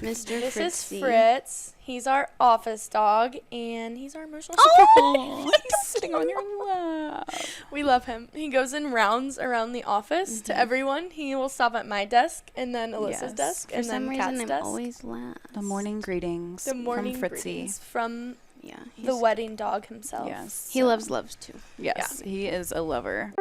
Mr. This Fritzy. is Fritz. He's our office dog, and he's our emotional support. Oh, he's sitting on your lap. We love him. He goes in rounds around the office to everyone. He will stop at my desk, and then Alyssa's desk, For and some then reason, Kat's I'm desk. always last. The morning greetings The morning from Fritzy. greetings from Yeah. the wedding dog himself. Yes. He loves loves too. Yes, he is a lover.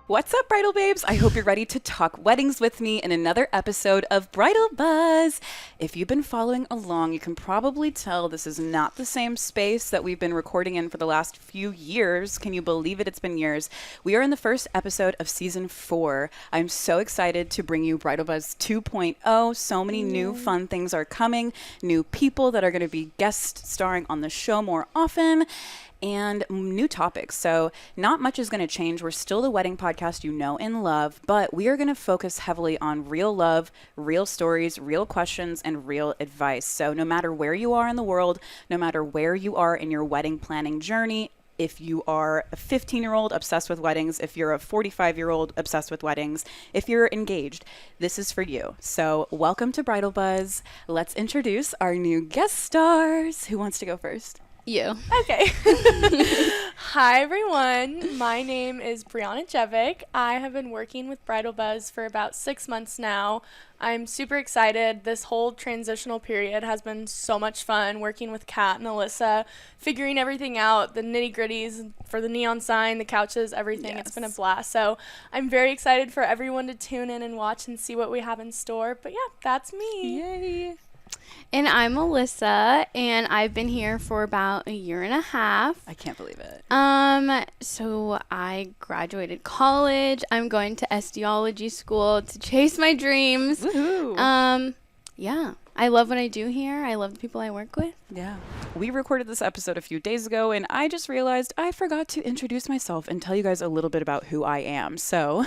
What's up, Bridal Babes? I hope you're ready to talk weddings with me in another episode of Bridal Buzz. If you've been following along, you can probably tell this is not the same space that we've been recording in for the last few years. Can you believe it? It's been years. We are in the first episode of season 4. I'm so excited to bring you Bridal Buzz 2.0. So many new fun things are coming, new people that are going to be guest starring on the show more often, and new topics. So not much is going to change. We're still the wedding podcast you know and love, but we are going to focus heavily on real love, real stories, real questions, and real advice. So no matter where you are in the world, no matter where you are in your wedding planning journey, if you are a 15-year-old obsessed with weddings, if you're a 45-year-old obsessed with weddings, if you're engaged, this is for you. So welcome to Bridal Buzz. Let's introduce our new guest stars. Who wants to go first? You. Okay. Hi, everyone. My name is Briana. I have been working with Bridal Buzz for about 6 months now. I'm super excited. This whole transitional period has been so much fun working with Kat and Alyssa, figuring everything out, the nitty-gritties for the neon sign, the couches, everything. Yes. It's been a blast. So I'm very excited for everyone to tune in and watch and see what we have in store. But yeah, that's me. Yay. And I'm Alyssa, and I've been here for about a year and a half. I can't believe it. So I graduated college. I'm going to SDology school to chase my dreams. Woohoo. Yeah. I love what I do here. I love the people I work with. Yeah. We recorded this episode a few days ago, and I just realized I forgot to introduce myself and tell you guys a little bit about who I am. So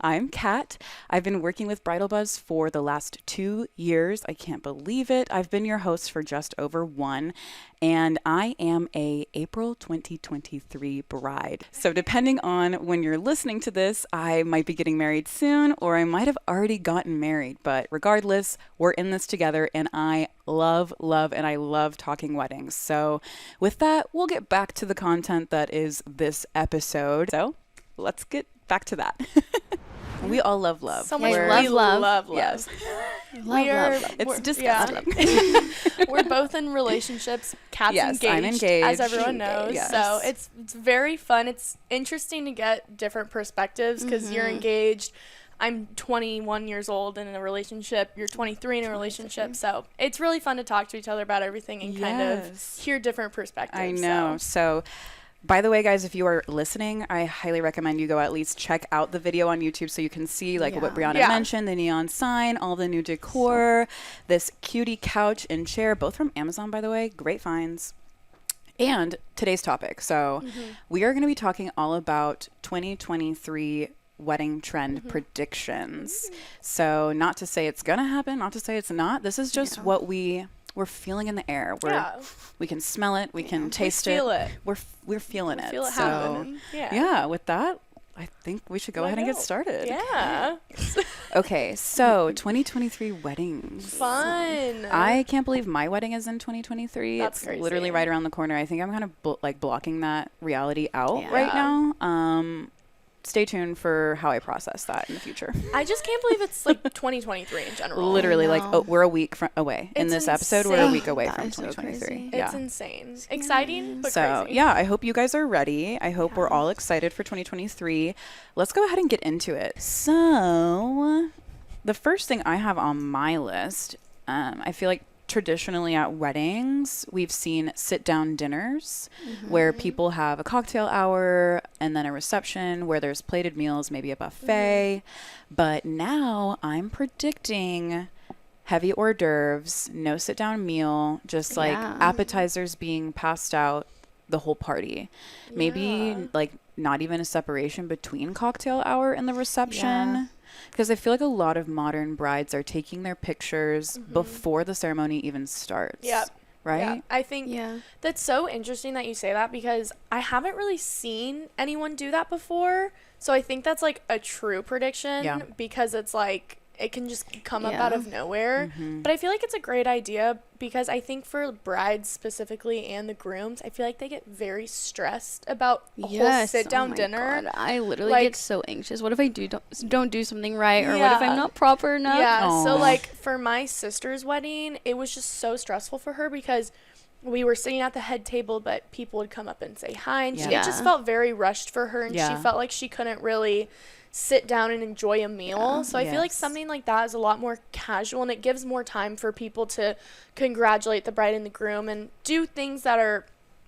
I'm Kat. I've been working with Bridal Buzz for the last 2 years. I can't believe it. I've been your host for just over 1, and I am a April 2023 bride. So depending on when you're listening to this, I might be getting married soon, or I might have already gotten married. But regardless, we're in this together, and I love, and I love talking weddings. So with that, we'll get back to the content that is this episode. So let's get back to that. We all love love. So much We're- love. Yes. Love. It's disgusting. Yeah. We're both in relationships. Kat's Yes, engaged, I'm engaged. as everyone knows. Yes. So it's very fun. It's interesting to get different perspectives because you're engaged. I'm 21 years old and in a relationship. You're 23 in a relationship. So it's really fun to talk to each other about everything and kind of hear different perspectives. I know. So by the way, guys, if you are listening, I highly recommend you go at least check out the video on YouTube so you can see like what Briana mentioned, the neon sign, all the new decor, this cutie couch and chair, both from Amazon, by the way. Great finds. And today's topic. So we are going to be talking all about 2023 wedding trend predictions. So not to say it's going to happen, not to say it's not. This is just what we're feeling in the air. We can smell it. We can taste feel it. it. We're feeling it. Feel it so happening. yeah, with that, I think we should go ahead and get started. Yeah. Okay, so 2023 weddings. Fun. I can't believe my wedding is in 2023. That's it's crazy. literally right around the corner. I think I'm kind of like blocking that reality out Yeah. right now. Stay tuned for how I process that in the future. I just can't believe it's like 2023 in general. Literally, like know. we're a week away. In It's this episode, we're a insane. week away That from is so 2023. crazy. Yeah. It's insane. Exciting, but So, crazy. yeah, I hope you guys are ready. I hope we're all excited for 2023. Let's go ahead and get into it. So, the first thing I have on my list, I feel like traditionally at weddings, we've seen sit-down dinners where people have a cocktail hour and then a reception where there's plated meals, maybe a buffet. But now I'm predicting heavy hors d'oeuvres, no sit-down meal, just like appetizers being passed out the whole party. Maybe like not even a separation between cocktail hour and the reception. Because I feel like a lot of modern brides are taking their pictures before the ceremony even starts. Yep. Right? Yeah. I think that's so interesting that you say that, because I haven't really seen anyone do that before. So I think that's like a true prediction, because it's like it can just come up out of nowhere. But I feel like it's a great idea, because I think for brides specifically and the grooms, I feel like they get very stressed about a whole sit-down dinner. God. I literally get so anxious. What if I don't do something right? Or what if I'm not proper enough? Yeah, so like for my sister's wedding, it was just so stressful for her, because we were sitting at the head table, but people would come up and say hi, and it just felt very rushed for her, and she felt like she couldn't really sit down and enjoy a meal. So I feel like something like that is a lot more casual, and it gives more time for people to congratulate the bride and the groom and do things that are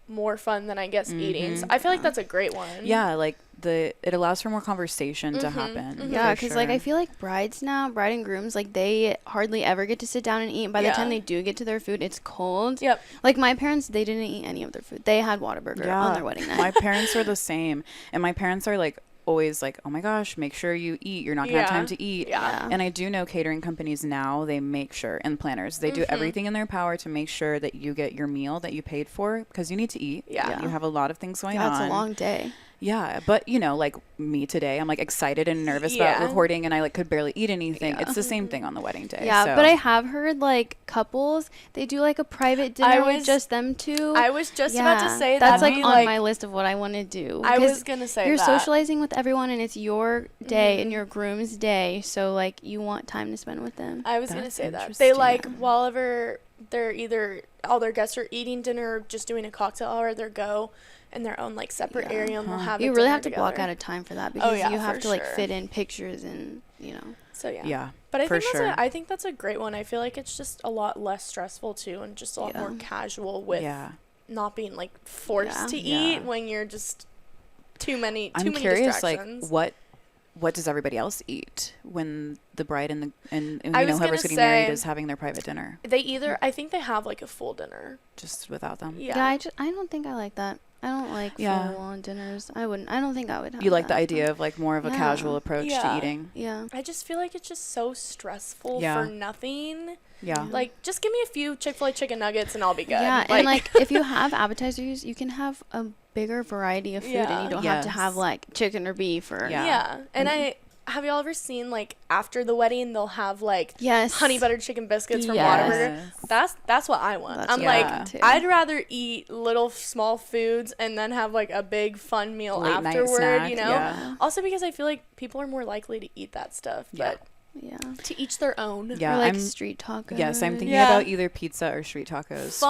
more fun than, I guess, eating. So I feel like that's a great one. Yeah, like it allows for more conversation to happen. Yeah, because like I feel like brides now, bride and grooms, like they hardly ever get to sit down and eat. By the time they do get to their food, it's cold. Yep. Like my parents, they didn't eat any of their food. They had Whataburger on their wedding night. My parents are the same, and my parents are like always like, oh my gosh, make sure you eat, you're not gonna have time to eat. And I do know catering companies now, they make sure, and planners, they do everything in their power to make sure that you get your meal that you paid for, because you need to eat. You have a lot of things going on. It's a long day. Yeah, but you know, like me today, I'm like excited and nervous about recording, and I like could barely eat anything. It's the same thing on the wedding day. Yeah, but I have heard like couples, they do like a private dinner with just them two. I was just about to say that's like on my list of what I want to do. I was gonna say you're socializing with everyone, and it's your day and your groom's day, so like you want time to spend with them. I was gonna say that they like while they're either all their guests are eating dinner or just doing a cocktail hour, they go in their own like separate area, and we'll have you really have to block out a time for that, because you have to like fit in pictures and so but I think that's a great one. I feel like it's just a lot less stressful too, and just a lot more casual with not being like forced to eat when you're just too many curious, distractions. Like what does everybody else eat when the bride and whoever's getting married is having their private dinner? I think they have like a full dinner just without them. I don't think I like that. I don't like full-on dinners. I don't think I would have You like the idea of like more of a casual approach to eating? Yeah. I just feel like it's just so stressful for nothing. Yeah. Like, just give me a few Chick-fil-A chicken nuggets and I'll be good. Yeah, and like if you have appetizers, you can have a bigger variety of food, and you don't have to have like chicken or beef or And have y'all ever seen like after the wedding they'll have like honey buttered chicken biscuits from Whataburger? That's what I want. I'm like I'd rather eat little small foods and then have like a big fun meal late afterward, snack, you know? Also because I feel like people are more likely to eat that stuff, but to each their own. Yeah, or like street tacos. Yes, I'm thinking about either pizza or street tacos for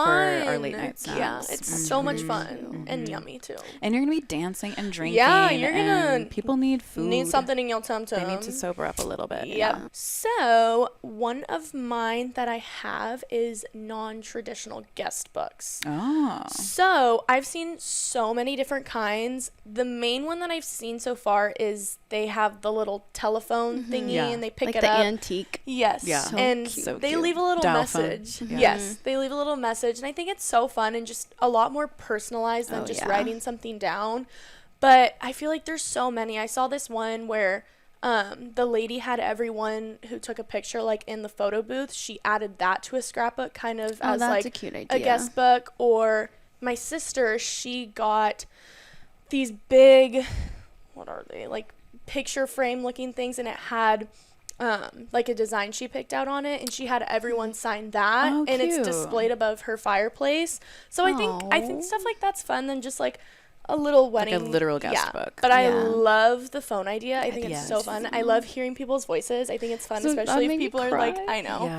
our late night snacks. Yeah, it's so much fun and yummy too. And you're gonna be dancing and drinking. Yeah, you're gonna. People need food. Need something in your tum tum. They need to sober up a little bit. Yep. Yeah. So one of mine that I have is non-traditional guest books. Oh. So I've seen so many different kinds. The main one that I've seen so far is they have the little telephone thingy and they pick like it the up. Antique. Yes. Yeah. And they leave a little message. Yes. They leave a little message. And I think it's so fun and just a lot more personalized than just writing something down. But I feel like there's so many. I saw this one where the lady had everyone who took a picture like in the photo booth. She added that to a scrapbook kind of as like a cute idea. A guest book. Or my sister, she got these big, what are they? Like picture frame looking things, and it had like a design she picked out on it, and she had everyone sign that, and it's displayed above her fireplace. So I think stuff like that's fun than just like a little wedding, like a literal guest book. But I love the phone idea. I think it's so fun. I love hearing people's voices. I think it's fun, especially if people are like, I know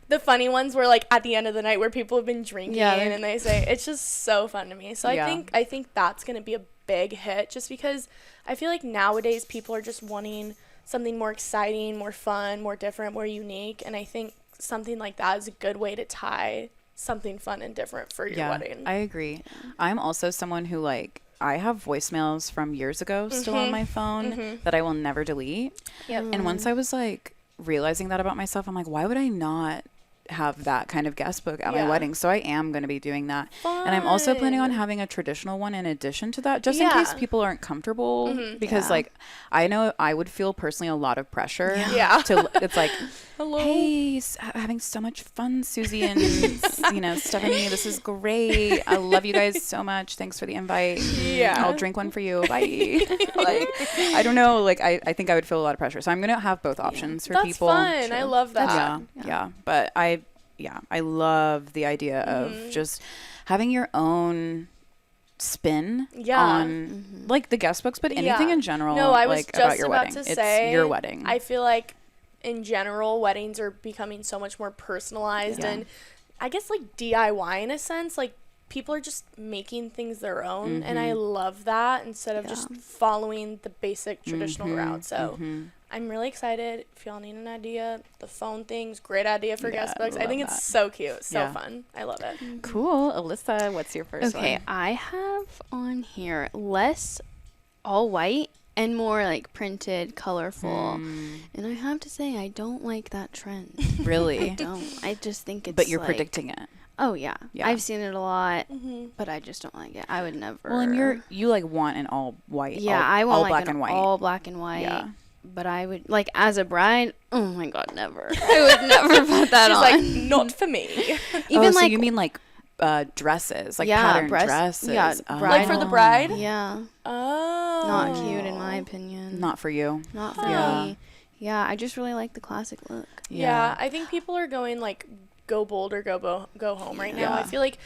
the funny ones were like at the end of the night where people have been drinking and they say it's just so fun to me. So I think that's gonna be a big hit, just because I feel like nowadays people are just wanting something more exciting, more fun, more different, more unique, and I think something like that is a good way to tie something fun and different for your wedding. I agree. I'm also someone who like I have voicemails from years ago still on my phone that I will never delete. And once I was like realizing that about myself, I'm like, why would I not have that kind of guest book at my Yeah. wedding. So I am going to be doing that. And I'm also planning on having a traditional one in addition to that, just in case people aren't comfortable. Because like, I know I would feel personally a lot of pressure. Yeah. It's like, Hello. hey, having so much fun, Susie and, you know, Stephanie. This is great. I love you guys so much. Thanks for the invite. Yeah. I'll drink one for you. Bye. Like, I don't know. Like, I think I would feel a lot of pressure. So I'm going to have both options for That's people. fun. I love that. Yeah. But I love the idea of just having your own spin on like the guest books, but anything in general. No, I was like, just about your about wedding. to say, it's your wedding. I feel like in general, weddings are becoming so much more personalized and I guess like DIY in a sense. Like people are just making things their own, and I love that instead of just following the basic traditional route. So I'm really excited. If y'all need an idea, the phone thing's great idea for guest books. I think it's so cute, so fun. I love it. Cool. Alyssa, what's your first one? Okay, I have on here less all white and more like printed, colorful. And I have to say, I don't like that trend. Really? I don't. I just think it's But you're like, predicting it. Oh, yeah. Yeah. I've seen it a lot, but I just don't like it. I would never. Well, and you like want an all white. Yeah, all, I want all like black an and white. all black and white. Yeah. But I would, like, as a bride, oh my God, never. I would never put that She's on. like, not for me. Even so like, you mean like dresses, like patterned dresses? Yeah, Like for the bride? Yeah. Oh. Not cute in my opinion. Not for you. Not for Yeah. me. Yeah, I just really like the classic look. Yeah, I think people are going like go bold or go home right now. Yeah. I feel like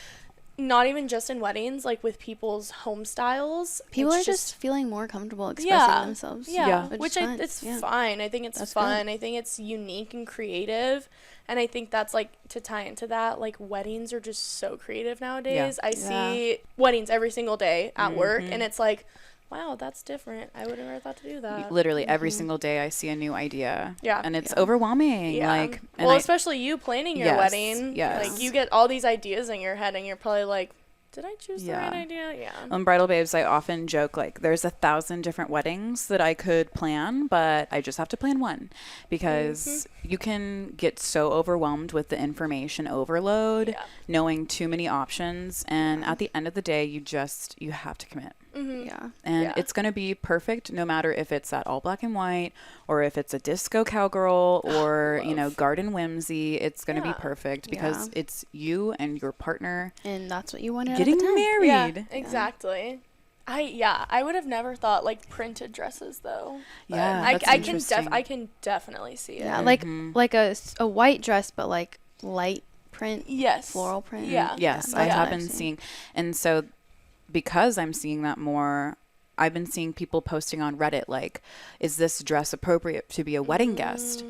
not even just in weddings, like with people's home styles. People it's are just feeling more comfortable expressing themselves. Yeah, Which which is fun. it's Yeah. fine. I think it's That's fun. good. I think it's unique and creative. And I think that's like to tie into that, like weddings are just so creative nowadays. I see weddings every single day at work and it's like, wow, that's different. I would have never thought to do that. Literally every single day I see a new idea. Yeah. And it's overwhelming. Yeah. Like, and well, I- especially you planning your Yes, wedding. yes. Like you get all these ideas in your head and you're probably like, did I choose the right idea? Yeah. On Bridal Babes, I often joke like there's 1,000 different weddings that I could plan, but I just have to plan one because you can get so overwhelmed with the information overload, knowing too many options, and at the end of the day, you have to commit. Yeah. And it's going to be perfect no matter if it's that all black and white or if it's a disco cowgirl or, you know, garden whimsy. It's going to be perfect because it's you and your partner And that's what you wanted getting at the time. married. Yeah, exactly. I would have never thought like printed dresses though. But Yeah, that's I interesting. can definitely see it. Yeah, like a white dress, but like light print, Yes. floral print. Yeah. Yes, Yeah. I Yeah. have been seeing. And so because I'm seeing that more, I've been seeing people posting on Reddit like, is this dress appropriate to be a wedding guest?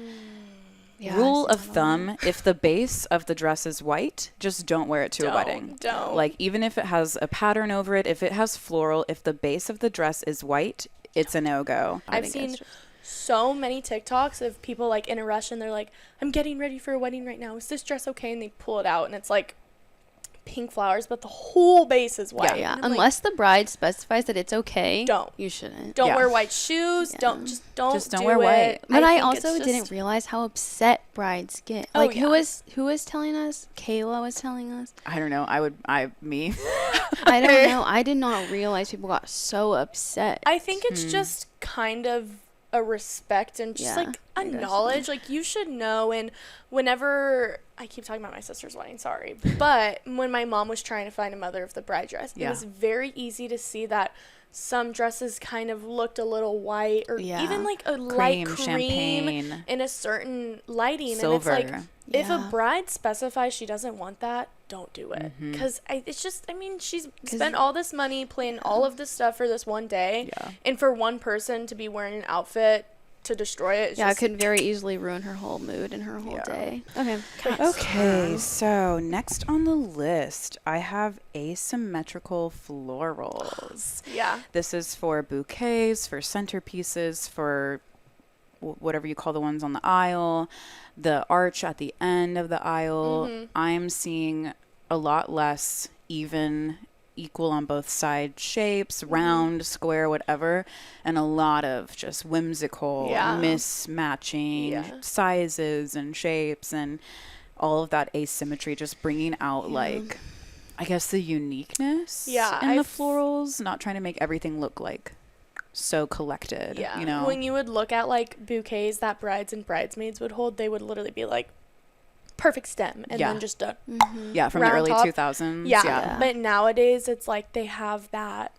Yeah, Rule I of see that a lot. thumb, if the base of the dress is white, just don't wear it to a wedding. Don't. Like, even if it has a pattern over it, if it has floral, if the base of the dress is white, it's a no-go. I've seen so many TikToks of people like in a rush and they're like, I'm getting ready for a wedding right now. Is this dress okay? And they pull it out and it's like pink flowers, but the whole base is white. Yeah, And I'm like, unless the bride specifies that it's okay, Don't. you shouldn't. don't Yeah. wear white shoes. Yeah. Don't Just don't do wear it. white. But I think also it's didn't just- realize how upset brides get. Oh, Like yeah. who was telling us? Kayla was telling us. I don't know. Me. I don't know. I did not realize people got so upset. I think it's just kind of a respect and just Yeah, like a I guess so. knowledge. Like you should know. And whenever I keep talking about my sister's wedding, sorry, but when my mom was trying to find a mother of the bride dress, it was very easy to see that some dresses kind of looked a little white or Yeah. even like a light cream champagne, in a certain lighting. silver. And it's like, if a Yeah. bride specifies she doesn't want that, don't do it. Mm-hmm. Because it's just, I mean, she's spent all this money planning all of this stuff for this one day. Yeah. And for one person to be wearing an outfit to destroy it, it's Yeah, just, it could very easily ruin her whole mood and her whole day. Okay. Okay, so next on the list, I have asymmetrical florals. yeah. This is for bouquets, for centerpieces, for whatever you call the ones on the aisle, the arch at the end of the aisle. I'm seeing a lot less equal on both side shapes, round, square, whatever, and a lot of just whimsical Yeah. mismatching Yeah. sizes and shapes. And all of that asymmetry, just bringing out like, I guess, the uniqueness Yeah, in the florals, not trying to make everything look like so collected. Yeah. You know, When you would look at like bouquets that brides and bridesmaids would hold, they would literally be like perfect stem and then just a yeah, from the round early top. 2000s. Yeah. But nowadays it's like they have that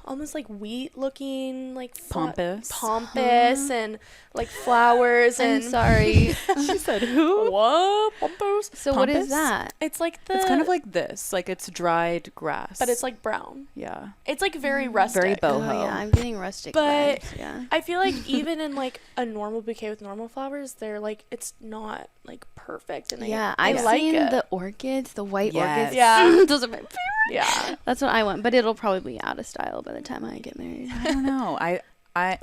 almost like wheat looking, like pompous and like flowers. I'm And sorry. She said who? what? Pompous? So what is Pompous? that? It's like It's kind of like this, like it's dried grass, but it's like brown. yeah, It's like very rustic. very Oh boho. yeah, I'm getting rustic But vibes. Yeah. I feel like even in like a normal bouquet with normal flowers, they're like, it's not like perfect. And Yeah, I I've like seen it. the orchids, the white Yes. orchids. Yeah. Those are my favorite. Yeah. That's what I want, but it'll probably be out of style by the time I get married. I don't know.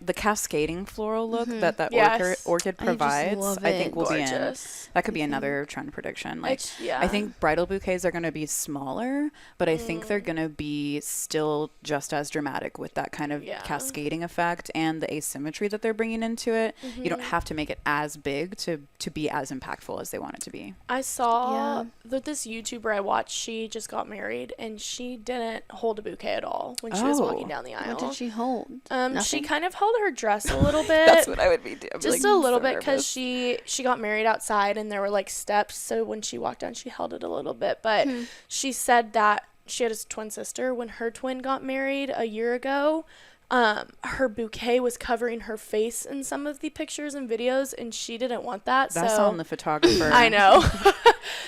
The cascading floral look that Yes. orchid I just provides, love I think it. will be in. Gorgeous. That could be another trend prediction. Like, Yeah. I think bridal bouquets are going to be smaller, but I think they're going to be still just as dramatic with that kind of cascading effect and the asymmetry that they're bringing into it. You don't have to make it as big to be as impactful as they want it to be. I saw that this YouTuber I watched, she just got married and she didn't hold a bouquet at all when she was walking down the aisle. What did she hold? She Nothing? kind of held her dress a little bit. That's what I would be doing. Just a little bit, because she got married outside and there were like steps, so when she walked down she held it a little bit, but she said that she had a twin sister. When her twin got married a year ago, her bouquet was covering her face in some of the pictures and videos, and she didn't want that. That's so on the photographer. I know.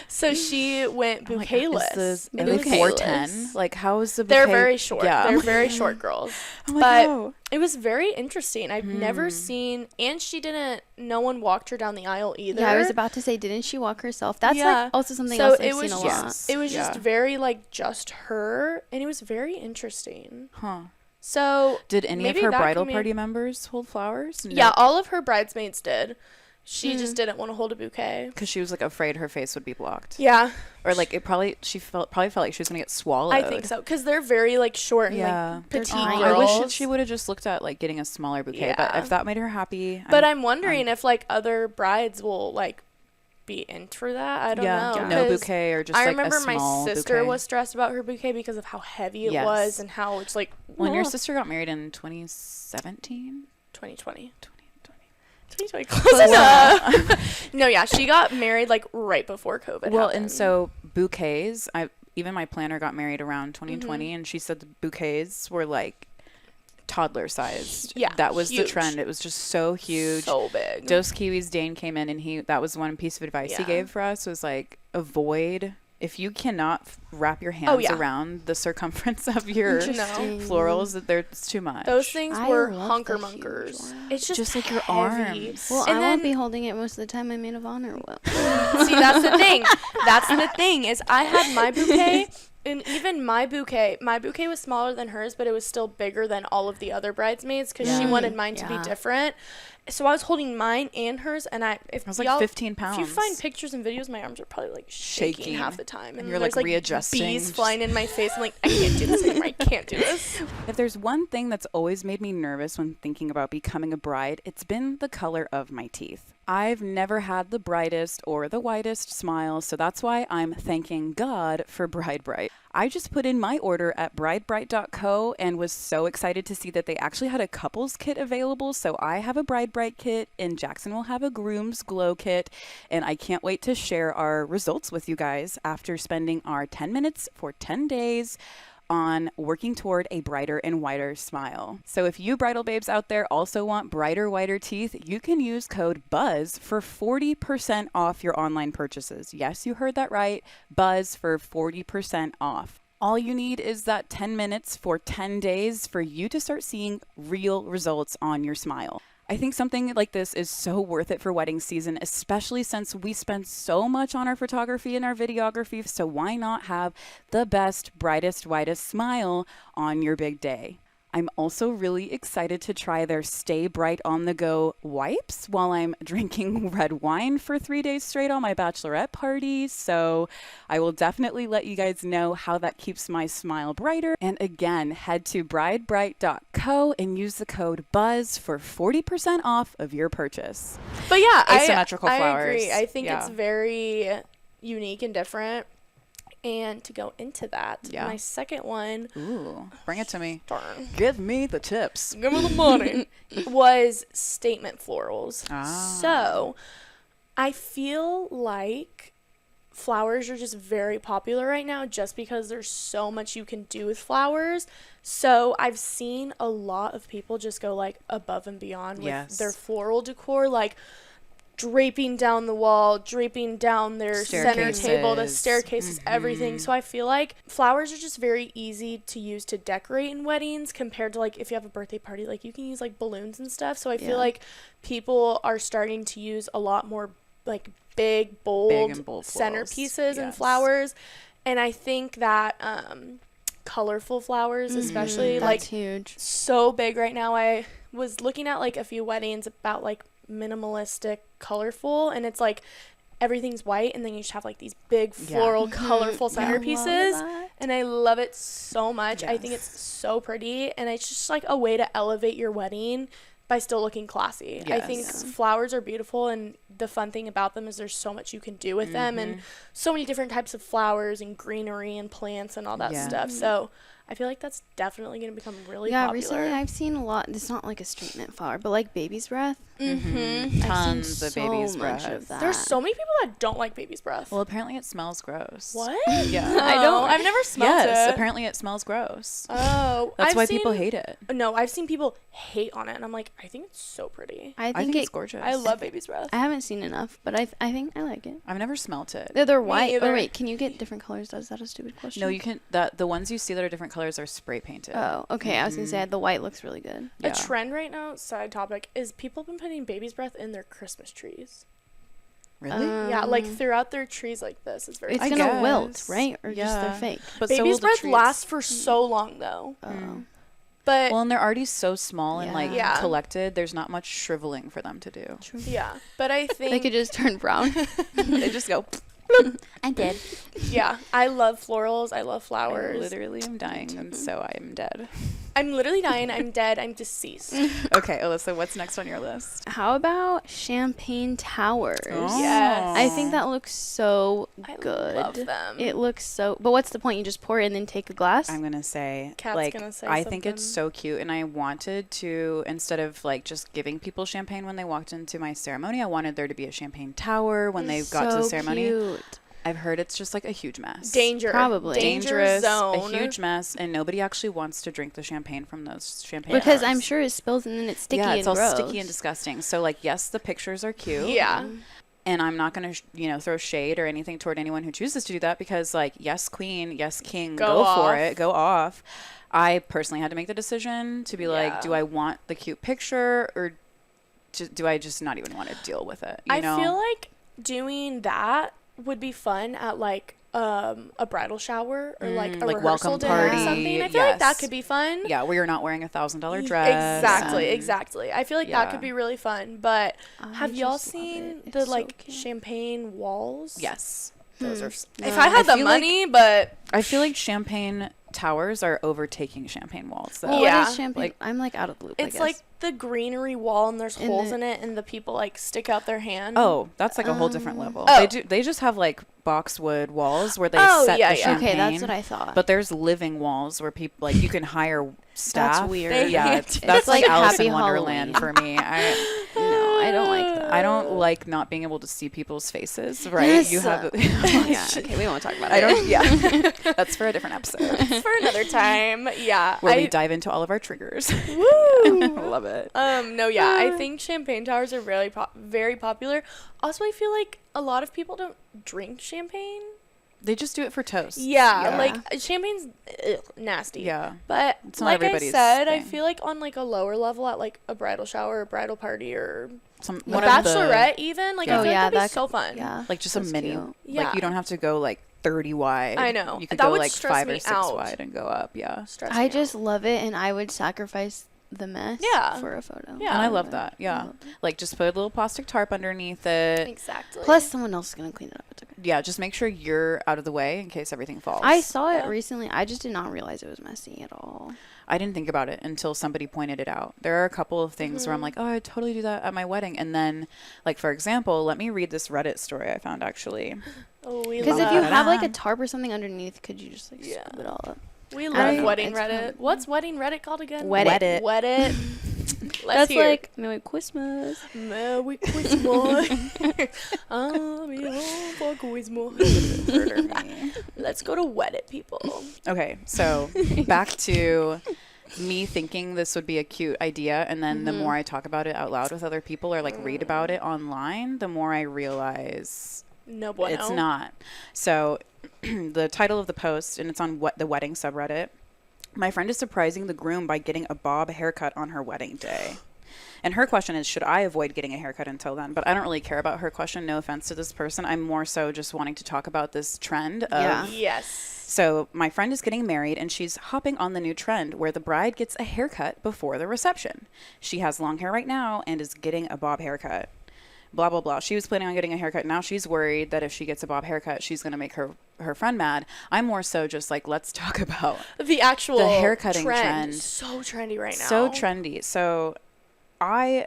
So she went bouquetless. Is and the it was 410? Like, how is the bouquet? They're very short. Yeah. They're very short girls. I'm like, But oh. it was very interesting. I've never seen, and no one walked her down the aisle either. Yeah, I was about to say, didn't she walk herself? That's like also something So else it I've was seen a just, lot. it was just very like just her, and it was very interesting. Huh. So Did any of maybe her that bridal can be- party members hold flowers? Yeah, all of her bridesmaids did. She just didn't want to hold a bouquet. Because she was like afraid her face would be blocked. Yeah, Or like she probably felt like she was gonna get swallowed. I think so, because they're very like short and like petite tiny. girls. I wish that she would have just looked at like getting a smaller bouquet. But Yeah. if that made her happy, But I'm wondering if like other brides will like be into that. I don't know. no 'Cause bouquet or just I like remember a small my sister bouquet. was stressed about her bouquet because of how heavy it Yes. was and how it's like When your sister got married in 2017, 2020. 2020. Close enough. No, yeah, she got married like right before COVID Well, happened. and so bouquets, even my planner got married around 2020, and she said the bouquets were like toddler sized. Yeah, that was huge. the trend. It was just so huge. So big. Dos Kiwis, Dane came in, and that was one piece of advice he Yeah. gave for us was like, avoid, if you cannot wrap your hands yeah. around the circumference of your Interesting. florals, it's too much. Those things I were love hunker the huge munkers. ones. It's just like your heavy. arms. Well, and I then, won't be holding it most of the time. My maid of honor will. see, that's the thing. That's the thing is I had my bouquet, and even my bouquet was smaller than hers, but it was still bigger than all of the other bridesmaids because she wanted mine to be different. So I was holding mine and hers, and I was like 15 If pounds. you find pictures and videos, my arms are probably like shaking half the time, and You're, there's like, readjusting. bees flying in my face. I'm like, I can't do this anymore. I can't do this. If there's one thing that's always made me nervous when thinking about becoming a bride, it's been the color of my teeth. I've never had the brightest or the whitest smile, so that's why I'm thanking God for Bride Bright. I just put in my order at bridebright.co and was so excited to see that they actually had a couples kit available. So I have a Bride Bright kit and Jackson will have a Groom's Glow kit, and I can't wait to share our results with you guys after spending our 10 minutes for 10 days on working toward a brighter and whiter smile. So if you bridal babes out there also want brighter, whiter teeth, you can use code BUZZ for 40% off your online purchases. Yes, you heard that right. BUZZ for 40% off. All you need is that 10 minutes for 10 days for you to start seeing real results on your smile. I think something like this is so worth it for wedding season, especially since we spend so much on our photography and our videography. So why not have the best, brightest, whitest smile on your big day? I'm also really excited to try their Stay Bright on the Go wipes while I'm drinking red wine for 3 days straight on my bachelorette party. So I will definitely let you guys know how that keeps my smile brighter. And again, head to bridebright.co and use the code BUZZ for 40% off of your purchase. But yeah, Asymmetrical I flowers. agree. I think Yeah. it's very unique and different. And to go into that, my second one. Ooh, bring it to me. Darn. Give me the tips. Give me the money. Was statement florals. So I feel like flowers are just very popular right now just because there's so much you can do with flowers. So I've seen a lot of people just go like above and beyond with their floral decor, like draping down the wall, draping down their center table, the staircases, everything. So I feel like flowers are just very easy to use to decorate in weddings compared to like if you have a birthday party, like you can use like balloons and stuff. So I feel like people are starting to use a lot more like big, bold centerpieces and flowers. And I think that colorful flowers especially, like huge, so big right now. I was looking at like a few weddings about like minimalistic colorful, and it's like everything's white and then you just have like these big floral colorful centerpieces, and I love it so much. I think it's so pretty, and it's just like a way to elevate your wedding by still looking classy. I think flowers are beautiful, and the fun thing about them is there's so much you can do with them, and so many different types of flowers and greenery and plants and all that stuff. So I feel like that's definitely going to become really popular. Recently I've seen a lot. It's not like a statement flower, but like baby's breath. Tons of baby's breath. Of that. There's so many people that don't like baby's breath. Well, apparently it smells gross. What? Yeah. I've never smelled it. Yes, apparently it smells gross. Oh. That's why people hate it. No, I've seen people hate on it, and I'm like, I think it's so pretty. I think it's gorgeous. I love baby's breath. I haven't seen enough, but I think I like it. I've never smelt it. They're white. Oh wait, can you get different colors? Is that a stupid question? No, you can. The ones you see that are different colors are spray painted. Oh, okay. I was gonna say the white looks really good. A trend right now, side topic, is people have been putting baby's breath in their Christmas trees. Really? Yeah, like throughout their trees like this. It's very. It's gonna wilt, right? Or just they're fake. But baby's breath lasts for so long though. But and they're already so small and like collected. There's not much shriveling for them to do. True. Yeah, but I think they could just turn brown. They just go. I'm dead. Yeah, I love florals. I love flowers. I literally am dying, and so I am dead. I'm literally dying. I'm dead. I'm deceased. Okay, Alyssa, what's next on your list? How about champagne towers? Oh. Yes. I think that looks so good. I love them. It looks so. But what's the point? You just pour it and then take a glass? I'm gonna say, Kat's gonna say I think it's so cute, and I wanted to, instead of like just giving people champagne when they walked into my ceremony, I wanted there to be a champagne tower when they got to the ceremony. Cute. I've heard it's just like a huge mess. Probably. Dangerous zone. A huge mess, and nobody actually wants to drink the champagne from those champagne because towers. I'm sure it spills and then it's sticky and it's all gross. sticky and disgusting. So like, yes, the pictures are cute. Yeah. And I'm not going to, throw shade or anything toward anyone who chooses to do that, because like, yes, queen, yes, king, go for it, go off. I personally had to make the decision to be like, do I want the cute picture, or do I just not even want to deal with it? I feel like doing that would be fun at like a bridal shower or like a like rehearsal welcome dinner party. or something. I feel like that could be fun. Yeah, where you're not wearing $1,000 dress. Exactly. I feel like that could be really fun. But have y'all seen the like champagne walls? Yes. Those are. If I had the money, but I feel like champagne towers are overtaking champagne walls. Though. Well, Yeah. what is champagne? I'm like out of the loop. it's like the greenery wall and there's holes in it, and the people like stick out their hand. Oh, that's like a whole different level. Oh. They just have like boxwood walls where they Oh, set yeah, the yeah. champagne. Okay, that's what I thought. But there's living walls where people like you can hire staff. That's weird. Yeah, It's that's like like Alice Happy in Wonderland Halloween. for me. no, I don't like that. I don't like not being able to see people's faces. Right? Yes. You have. Yeah, okay, we won't talk about it. I don't. Yeah, that's for a different episode For another time. Yeah. where we dive into all of our triggers. Woo! Love it. No, yeah, I think champagne towers are really very popular. Also, I feel like a lot of people don't drink champagne. They just do it for toast. Yeah. Like champagne's nasty. Yeah. But It's not like I everybody's said, I thing. feel like on like a lower level at like a bridal shower or bridal party or a One of the- bachelorette even, like I Oh, feel yeah, like that'd be that so fun. Yeah. like just a That's mini. cute. Yeah. Like you don't have to go like 30 wide. I know. You could That go would like stress 5 me or 6 out. wide and go up. Yeah. Stress I me just out. love it, and I would sacrifice the mess Yeah. for a photo. Yeah. And I love that. Yeah. Like just put a little plastic tarp underneath it. Exactly. Plus, someone else is going to clean it up. It's okay. Yeah, just make sure you're out of the way in case everything falls. I saw it Yeah. recently. I just did not realize it was messy at all. I didn't think about it until somebody pointed it out. There are a couple of things where I'm like, oh, I'd totally do that at my wedding. And then, like, for example, let me read this Reddit story I found actually. Oh. we Because if love you have like a tarp or something underneath, could you just like Yeah. scoop it all up? we love wedding It's Reddit. fun. What's wedding Reddit called again? Wet it. Wet it. Let's That's hear. like Merry Christmas. Merry Christmas. I'm here for Christmas. Let's go to Wet it, people. Okay, so back to me thinking this would be a cute idea, and then the more I talk about it out loud with other people or like read about it online, the more I realize No bueno. it's not. So the title of the post, and it's on the wedding subreddit. My friend is surprising the groom by getting a bob haircut on her wedding day. And her question is, should I avoid getting a haircut until then? But I don't really care about her question. No offense to this person. I'm more so just wanting to talk about this trend of... Yeah. Yes. So my friend is getting married, and she's hopping on the new trend where the bride gets a haircut before the reception. She has long hair right now and is getting a bob haircut. Blah, blah, blah. She was planning on getting a haircut. Now she's worried that if she gets a bob haircut, she's going to make her friend mad. I'm more so just like, let's talk about The actual the haircutting trend. So trendy right now. So trendy. So I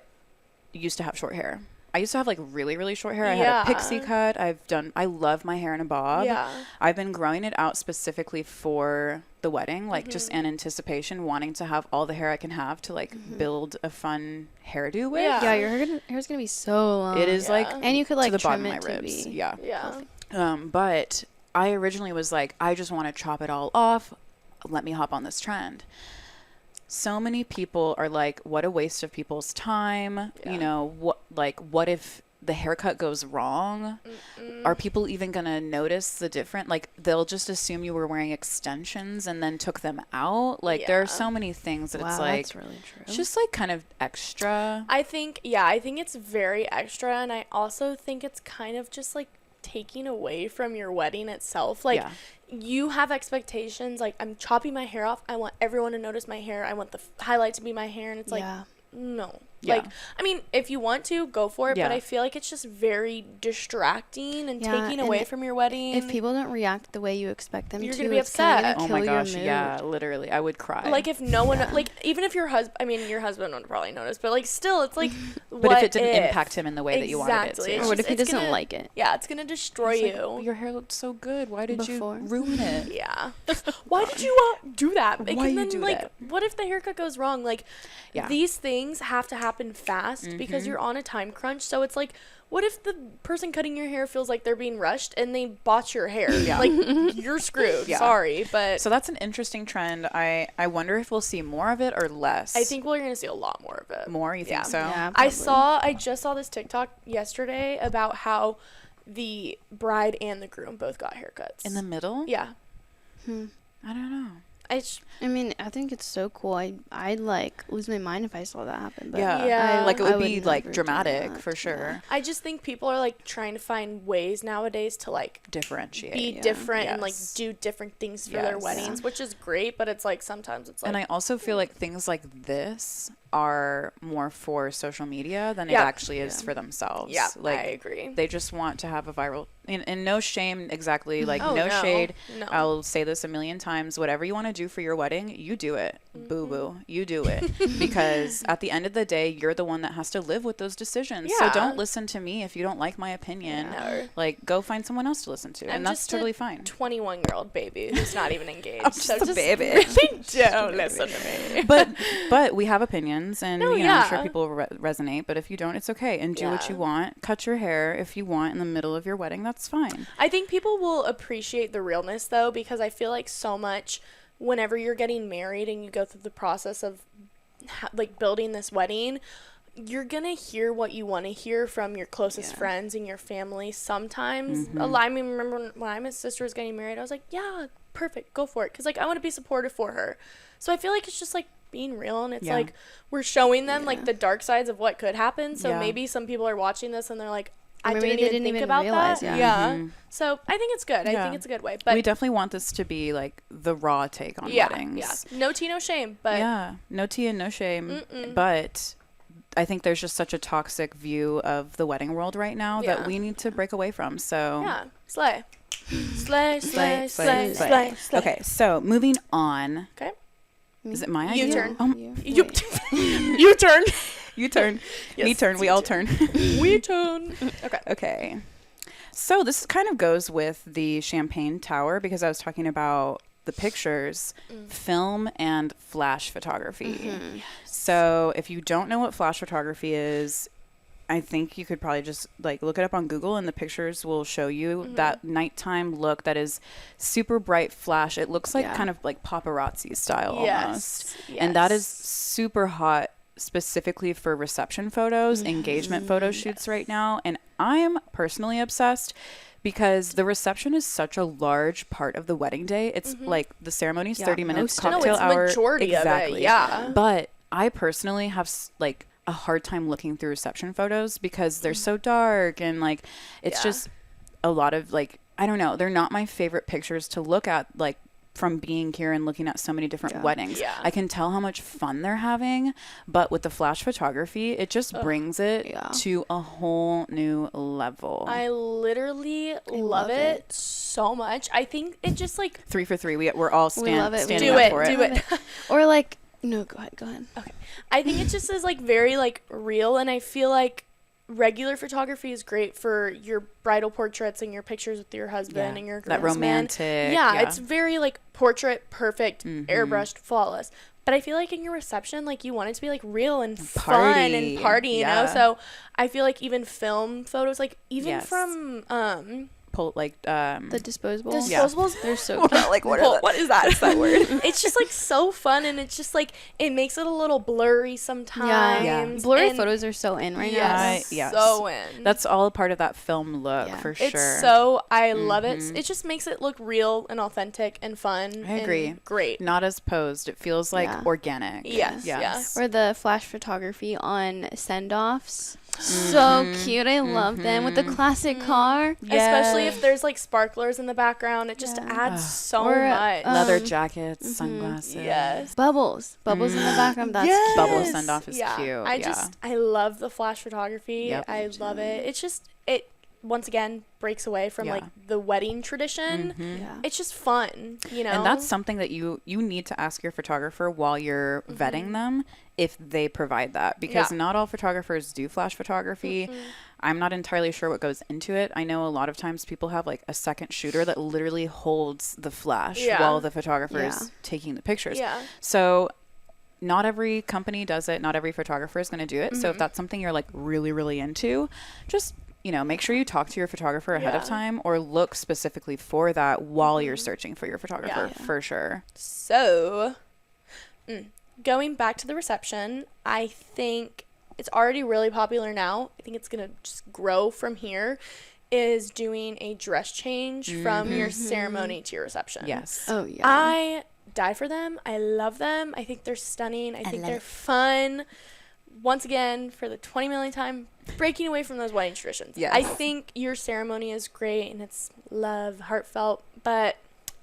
used to have short hair. I used to have like really, really short hair. I had a pixie cut. I love my hair in a bob. Yeah. I've been growing it out specifically for the wedding, like just in anticipation, wanting to have all the hair I can have to like build a fun hairdo with. Yeah. Yeah, your hair's gonna be so long. It is like and you could like to the trim bottom it of my to ribs. be. Yeah. Yeah. But I originally was like, I just want to chop it all off. Let me hop on this trend. So many people are like, what a waste of people's time. Yeah. You know, what if the haircut goes wrong? Are people even going to notice the difference? Like, they'll just assume you were wearing extensions and then took them out. Like, there are so many things that Wow, it's like, that's really true. it's just like kind of extra. I think it's very extra, and I also think it's kind of just like taking away from your wedding itself. Like, Yeah. you have expectations, like, I'm chopping my hair off, I want everyone to notice my hair, I want the highlight to be my hair, and it's like, Yeah. no. Yeah. Like, I mean, if you want to, go for it, Yeah. but I feel like it's just very distracting and Yeah, taking and away from your wedding. If people don't react the way you expect them You're to, gonna be it's kinda upset. gonna Oh kill my your gosh, mood. yeah, literally. I would cry. like, if no one, Yeah. like, even if your husband, I mean, your husband would probably notice, but, like, still, it's like, but if it didn't impact him in the way that you wanted it Exactly. to. It's Or what just- if he it's doesn't gonna- like it? Yeah, it's gonna destroy It's like, you. your hair looked so good. Why did Before. you ruin it? Yeah. Why did you do that? Like, Why and you then, do like, that? what if the haircut goes wrong? Like, Yeah. these things have to happen fast because you're on a time crunch. So it's like, what if the person cutting your hair feels like they're being rushed and they botch your hair? Yeah. Like, you're screwed. Yeah. Sorry, but So that's an interesting trend. I wonder if we'll see more of it or less. I think we're gonna see a lot more of it. more. You think Yeah. so? Yeah, I probably. just saw this TikTok yesterday about how the bride and the groom both got haircuts. In the middle? Yeah. I don't know. I mean, I think it's so cool. I'd like lose my mind if I saw that happen. But Yeah. Yeah. Like it I would would be like never do dramatic that. for sure. Yeah. I just think people are like trying to find ways nowadays to like Differentiate. be Yeah. different and like Yes. do different things for their Yes. weddings, which is great, but it's like sometimes it's like And I also feel like things like this are more for social media than Yeah. it actually is for themselves. yeah, Like I agree. they just want to have a viral and no shame exactly, like Oh, no no. shade. No. I'll say this a million times, whatever you want to do for your wedding, you do it. Boo boo. You do it. Because at the end of the day, you're the one that has to live with those decisions. Yeah. So don't listen to me if you don't like my opinion. No. Like go find someone else to listen to. I'm And that's just totally a fine. 21-year-old baby who's not even engaged. I'm just so a just baby. really don't listen to me. But we have opinions, and No, you know, I'm sure yeah. people resonate. But if you don't, it's okay, and do what Yeah. you want. Cut your hair if you want in the middle of your wedding. That's fine. I think people will appreciate the realness though, because I feel like so much whenever you're getting married and you go through the process of like building this wedding, you're gonna hear what you want to hear from your closest friends and your family sometimes. A lot. I mean, remember when my sister was getting married, I was like, yeah, perfect, go for it, because like I want to be supportive for her. So I feel like it's just like being real, and it's Yeah. like we're showing them like the dark sides of what could happen. So Yeah. maybe some people are watching this and they're like, I Maybe didn't they even didn't think even about realize, that. yeah. So I think it's good. I Yeah. think it's a good way. But We definitely want this to be like the raw take on yeah, weddings. yeah, no tea, no shame. But Yeah, no tea and no shame. Mm-mm. But I think there's just such a toxic view of the wedding world right now Yeah. that we need to break away from. So yeah, slay, slay, slay, slay, slay, slay. Okay, so moving on. Okay. Is it my You idea? turn. You, You turn. you turn. Me Yes, turn. We you all turn. turn. We turn. Okay. Okay. So this kind of goes with the champagne tower because I was talking about the pictures, film and flash photography. So if you don't know what flash photography is, I think you could probably just like look it up on Google and the pictures will show you that nighttime look that is super bright flash. It looks like kind of like paparazzi style almost. And that is super hot specifically for reception photos, engagement photo shoots right now. And I'm personally obsessed because the reception is such a large part of the wedding day. It's like the ceremony is 30 minutes, cocktail hour. Majority exactly. of it, But I personally have like a hard time looking through reception photos because they're so dark and like it's just a lot of like, I don't know, they're not my favorite pictures to look at, like from being here and looking at so many different weddings. I can tell how much fun they're having, but with the flash photography it just brings it to a whole new level. I literally love it so much. I think it just like 3 for 3. We're all standing up for it. Do it. Or like, no, go ahead. Okay. I think it just is like very like real, and I feel like regular photography is great for your bridal portraits and your pictures with your husband and your groomsmen. That romantic. Yeah, it's very like portrait perfect, airbrushed, flawless. But I feel like in your reception, like you want it to be like real and fun and party, you know? So I feel like even film photos, like even from the disposables. They're so cute. Like what is that? What's that word? It's just like so fun, and it's just like it makes it a little blurry sometimes. Blurry photos are so in right now. Yes. So in. That's all a part of that film look for sure. It's so I love it. It just makes it look real and authentic and fun. I agree. And great. Not as posed. It feels like organic. Yes. Or the flash photography on send-offs. So cute. I love them with the classic car. Especially if there's like sparklers in the background. It just adds so much. Leather jackets, sunglasses. Yes. Bubbles in the background. That's cute. Bubble send off is cute. I love the flash photography. I love it. It's just once again breaks away from like the wedding tradition. It's just fun, you know. And that's something that you need to ask your photographer while you're vetting them if they provide that, because not all photographers do flash photography. I'm not entirely sure what goes into it. I know a lot of times people have like a second shooter that literally holds the flash while the photographer is taking the pictures. So not every company does it. Not every photographer is going to do it. So if that's something you're like really, really into, just make sure you talk to your photographer ahead of time or look specifically for that while you're searching for your photographer for sure. So, going back to the reception, I think it's already really popular now. I think it's going to just grow from here, is doing a dress change from your ceremony to your reception. Yes. Oh, yeah. I die for them. I love them. I think they're stunning. I think they're fun. Once again, for the 20 millionth time, breaking away from those wedding traditions. Yes. I think your ceremony is great and it's love, heartfelt, but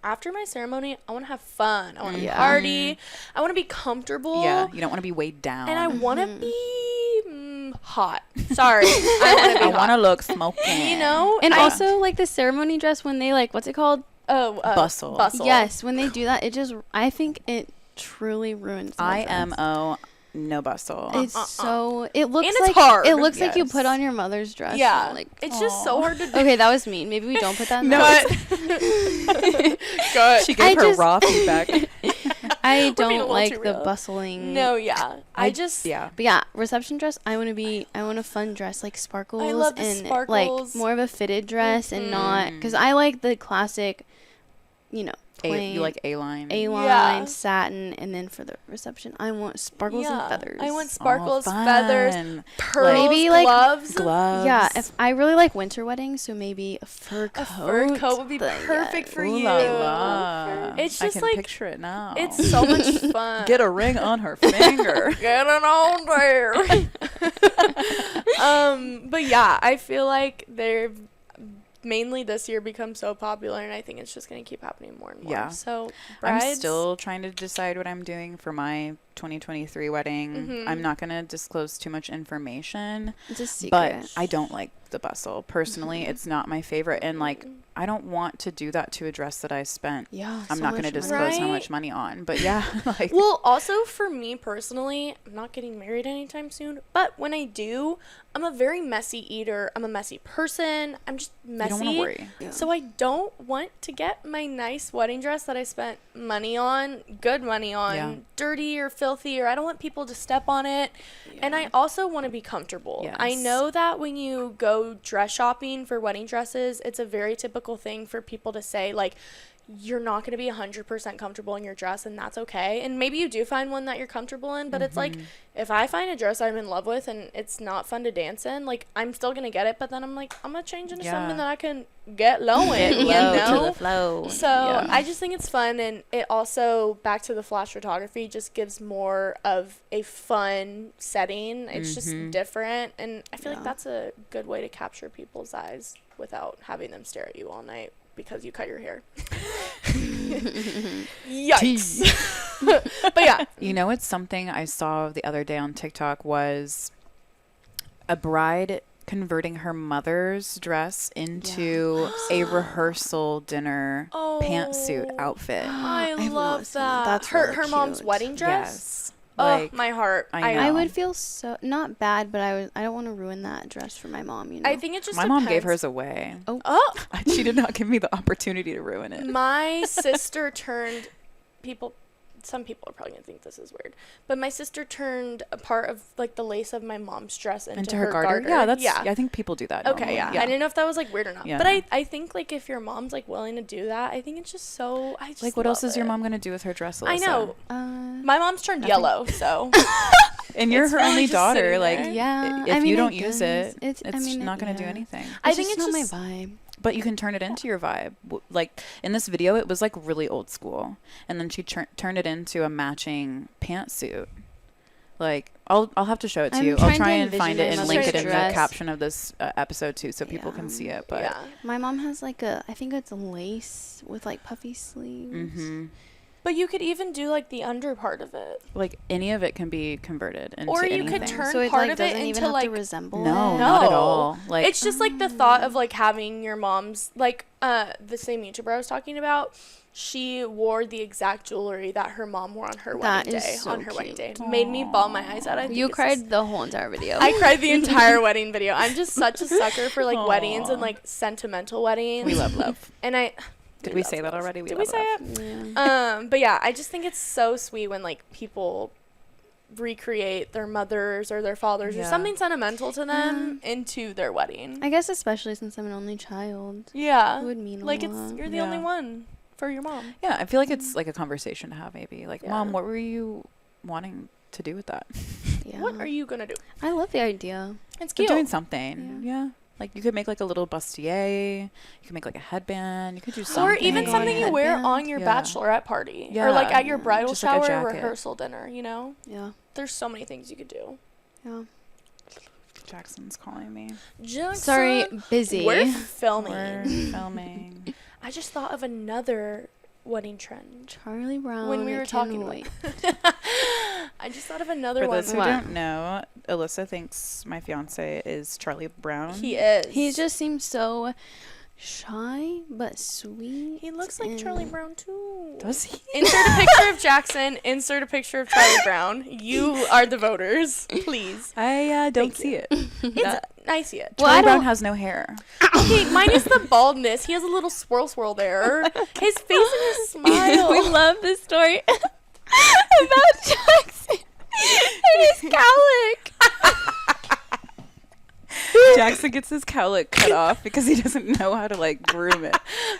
after my ceremony, I want to have fun. I want to party. I want to be comfortable. Yeah, you don't want to be weighed down. And I want to be hot. Sorry. I want to look smoky. You know? And also, like, the ceremony dress, when they, like, what's it called? Bustle. Yes, when they do that, I think it truly ruins the dress. IMO. No bustle. It's so it looks and like it's hard. It looks like you put on your mother's dress. Yeah, like it's just so hard to do. Okay, that was mean. Maybe we don't put that in Good. She gave her raw feedback. I don't like the bustling. No, but reception dress. I want a fun dress, like sparkles. I love the and sparkles. Like more of a fitted dress and not, because I like the classic, plain, you like A-line. A-line, satin, and then for the reception, I want sparkles and feathers. I want sparkles, feathers, pearls, maybe like gloves. Yeah, if I really like winter weddings, so maybe a fur coat. A fur coat would be perfect for you. It's just I can like picture it now. It's so much fun. Get a ring on her finger. Get it on there. But yeah, I feel like they're mainly this year become so popular, and I think it's just going to keep happening more and more. Yeah. So I'm still trying to decide what I'm doing for my 2023 wedding. I'm not going to disclose too much information. It's a secret. But I don't like the bustle. Personally, it's not my favorite. And like, I don't want to do that to a dress that I spent. Yeah, I'm so not going to much money. disclose how Right? much money on. But yeah, like, Well, also for me personally, I'm not getting married anytime soon, but when I do, I'm a very messy eater. I'm a messy person. I'm just you messy. don't want to worry. Yeah. So I don't want to get my nice wedding dress that I spent money on, good money on, Yeah. dirty or filthy, or I don't want people to step on it. And I also want to be comfortable. I Yes. know that when you go dress shopping for wedding dresses, it's a very typical thing for people to say, like, you're not going to be 100% comfortable in your dress, and that's okay. And maybe you do find one that you're comfortable in, but it's like, if I find a dress I'm in love with and it's not fun to dance in, like, I'm still going to get it, but then I'm like, I'm going to change into Yeah. something that I can get low in, Get you low to know? the flow. So Yeah. I just think it's fun, and it also, back to the flash photography, just gives more of a fun setting. It's just different, and I feel like Yeah. that's a good way to capture people's eyes without having them stare at you all night because you cut your hair. Yikes. But yeah. You know, it's something I saw the other day on TikTok was a bride converting her mother's dress into a rehearsal dinner pantsuit outfit. I I've not love seen that. that. That's her really mom's cute. wedding dress. Yes. Oh, Like, my heart. I know. I would feel so not bad, but I don't want to ruin that dress for my mom. You know. I think it just my mom gave depends. hers away. Oh, She did not give me the opportunity to ruin it. my sister turned some people are probably gonna think this is weird, but my sister turned a part of like the lace of my mom's dress into her garter. Yeah, I think people do that. Okay, normally. yeah. I didn't know if that was like weird or not. Yeah. But I think like if your mom's like willing to do that, I think it's just so I just Like, what else love is your it. mom gonna do with her dress? Alyssa? I know. Uh, My mom's turned yellow, so And you're It's her really only just daughter. sitting Like, there. yeah. if I mean, you I don't use guess. it, it's not gonna do yeah. anything. I It's think just it's not just- my vibe. But you can turn it into your vibe. Like in this video, it was like really old school, and then she turned it into a matching pantsuit. Like I'll have to show it to I'm you. I'll trying try to and find it envision and my link it mother's in the dress. caption of this episode too, so people can Yeah. see it. But yeah. My mom has like I think it's lace with like puffy sleeves. But you could even do like the under part of it. like any of it can be converted into Or you anything. could turn So it part like of it doesn't even into have like to resemble No, it. not at No. all. Like it's just like the thought of like having your mom's like the same YouTuber I was talking about. She wore the exact jewelry that her mom wore on her That wedding is day. so On her wedding day, cute. made me bawl my eyes out. I think You it's cried just- the whole entire video. I cried the entire wedding video. I'm just such a sucker for like weddings Aw. and like sentimental weddings. we love. And I Did we love say that love. already? Did love we say love. it? Yeah. But yeah, I just think it's so sweet when like people recreate their mothers or their fathers or Yeah. something sentimental to them into their wedding. I guess especially since I'm an only child, Yeah, it would mean like a it's lot. you're the Yeah. only one for your mom. Yeah, I feel like it's like a conversation to have. Maybe like, Yeah. Mom, what were you wanting to do with that? Yeah. What are you gonna do? I love the idea. It's They're cute. doing something. Yeah. Like you could make like a little bustier. You could make like a headband. You could do something. Or even Something. something you wear Headband. on your Yeah. bachorette party, or like Yeah. at your bridal Just like a shower or jacket. rehearsal dinner. You know, Yeah. there's so many things you could do. Yeah. Jackson's calling me. Jackson, Sorry, busy. We're filming. We're filming. I just thought of another wedding trend. Charlie Brown. When we I were can't talking wait. I just thought of another For one. those who What? don't know, Alyssa thinks my fiance is Charlie Brown. He is. He just seems so shy but sweet. He looks like and- Charlie Brown too. Does he? Insert a picture of Jackson. Insert a picture of Charlie Brown. You are the voters, please. I don't Thank see it. It's I see it. Well, Charlie I Brown don't- has no hair. Okay, mine is the baldness. He has a little swirl there. His face and his smile. we love this story about Jackson and his cowlick. Jackson gets his cowlick cut off because he doesn't know how to like groom it.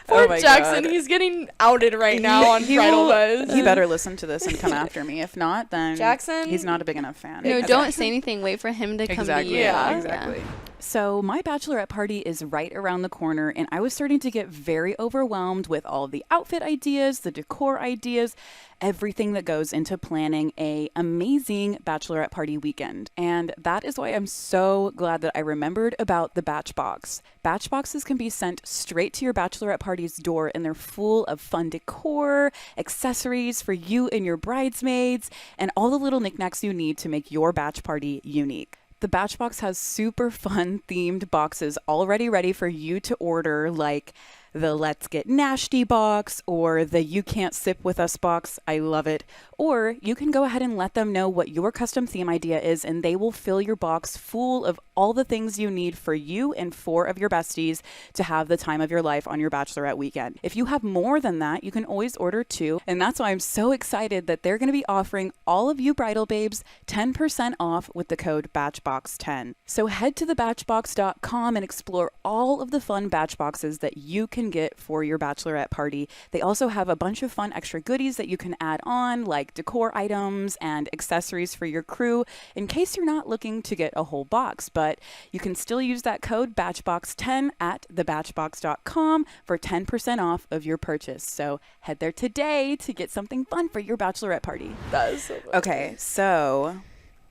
Poor Oh my Jackson. God. He's getting outed right now on Bridal Buzz. He better listen to this and come after me. If not, then Jackson? he's not a big enough fan. No, don't say anything. Wait for him to come Exactly. to you. Yeah. Exactly. So my bachelorette party is right around the corner, and I was starting to get very overwhelmed with all the outfit ideas, the decor ideas, everything that goes into planning a amazing bachelorette party weekend. And that is why I'm so glad that I remembered about the batch box. Batch boxes can be sent straight to your bachelorette party's door, and they're full of fun decor, accessories for you and your bridesmaids, and all the little knickknacks you need to make your batch party unique. The the Batchbox has super fun themed boxes already ready for you to order, like the Let's Get Nasty box or the You Can't Sip With Us box. I love it. Or you can go ahead and let them know what your custom theme idea is, and they will fill your box full of all the things you need for you and 4 of your besties to have the time of your life on your bachelorette weekend. If you have more than that, you can always order 2. And that's why I'm so excited that they're going to be offering all of you bridal babes 10% off with the code BATCHBOX10. So head to thebatchbox.com and explore all of the fun batch boxes that you can get for your bachelorette party. They also have a bunch of fun extra goodies that you can add on, like decor items and accessories for your crew, in case you're not looking to get a whole box. But you can still use that code BATCHBOX10 at thebatchbox.com for 10% off of your purchase. So head there today to get something fun for your bachelorette party. That is so funny. Okay, so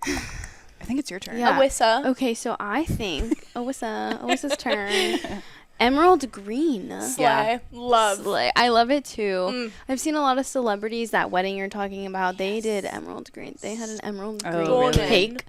I think it's your turn. Yeah. Alyssa. Okay, so I think Alyssa's turn. Emerald green. Slay. Yeah. Love. Slay. I love it too. I've seen a lot of celebrities, that wedding you're talking about, they did emerald green. They had an emerald green really? cake.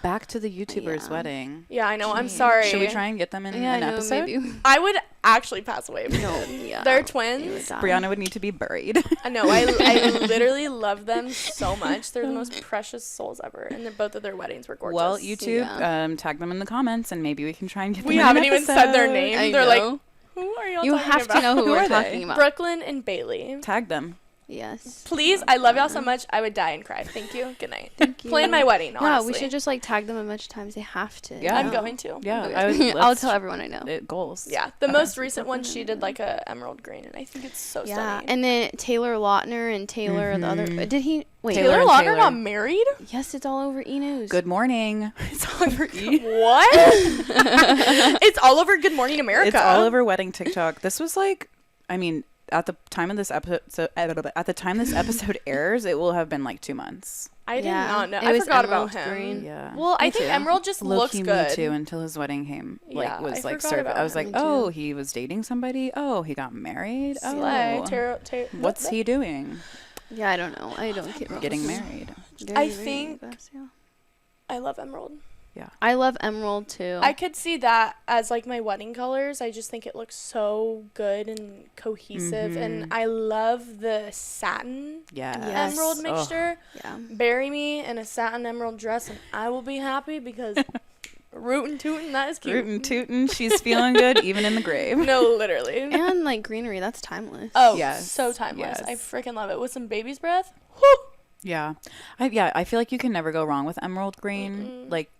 Back to the YouTuber's Yeah. wedding. Yeah, I know. I'm sorry. Should we try and get them in Yeah, an I know, episode? maybe. I would actually pass away. If No, no, yeah. They're They would twins. die. Brianna would need to be buried. I know. I literally love them so much. They're the most precious souls ever, and both of their weddings were gorgeous. Well, YouTube, Yeah. Tag them in the comments, and maybe we can try and get them We in an haven't even said their episode. name. I They're know. like, who are y'all You talking have about? to know who Who we're are they? talking about. Brooklyn and Bailey. Tag them. Yes. Please, I love y'all so much. I would die and cry. Thank you. Good night. Thank you. Plan my wedding, honestly. Yeah, we should just like tag them a bunch of times. They have to. Yeah. I'm No. going to. Yeah, Okay. I would, I'll let's tell everyone I know. goals. Yeah. The Okay. most recent one, she did like a emerald green, and I think it's so Yeah, stunning. and then Taylor Lautner and Taylor, the other. Did he? Wait. Taylor Taylor and Lautner Taylor. got married? Yes, it's all over E News. Good morning. It's all over E. What? It's all over Good Morning America. It's all over wedding TikTok. This was like, I mean, at the time of this episode, at the time this episode airs, it will have been like 2 months. I did Yeah, not know. it I was forgot about emerald him. green. Yeah. Well, I Me think too. Emerald just looks Low-key good. Me too, until his wedding came. Yeah, was I like forgot served. about I was him. like, Me too. oh, he was dating somebody. Oh, he got married. Slay. Oh, what's he doing? Yeah, I don't know. I don't get Getting married. I think- Yeah. I love Emerald. I love emerald too. I could see that as like my wedding colors. I just think it looks so good and cohesive, and I love the satin Yeah. Yes. emerald Oh. mixture. yeah. Bury me in a satin emerald dress, and I will be happy because rootin' tootin', that is cute. Rootin' tootin', she's feeling good even in the grave. No, literally. And like greenery, that's timeless. Oh, Yes, so timeless. I yes. freaking love it. With some baby's breath. Whew. Yeah. I feel like you can never go wrong with emerald green. Like,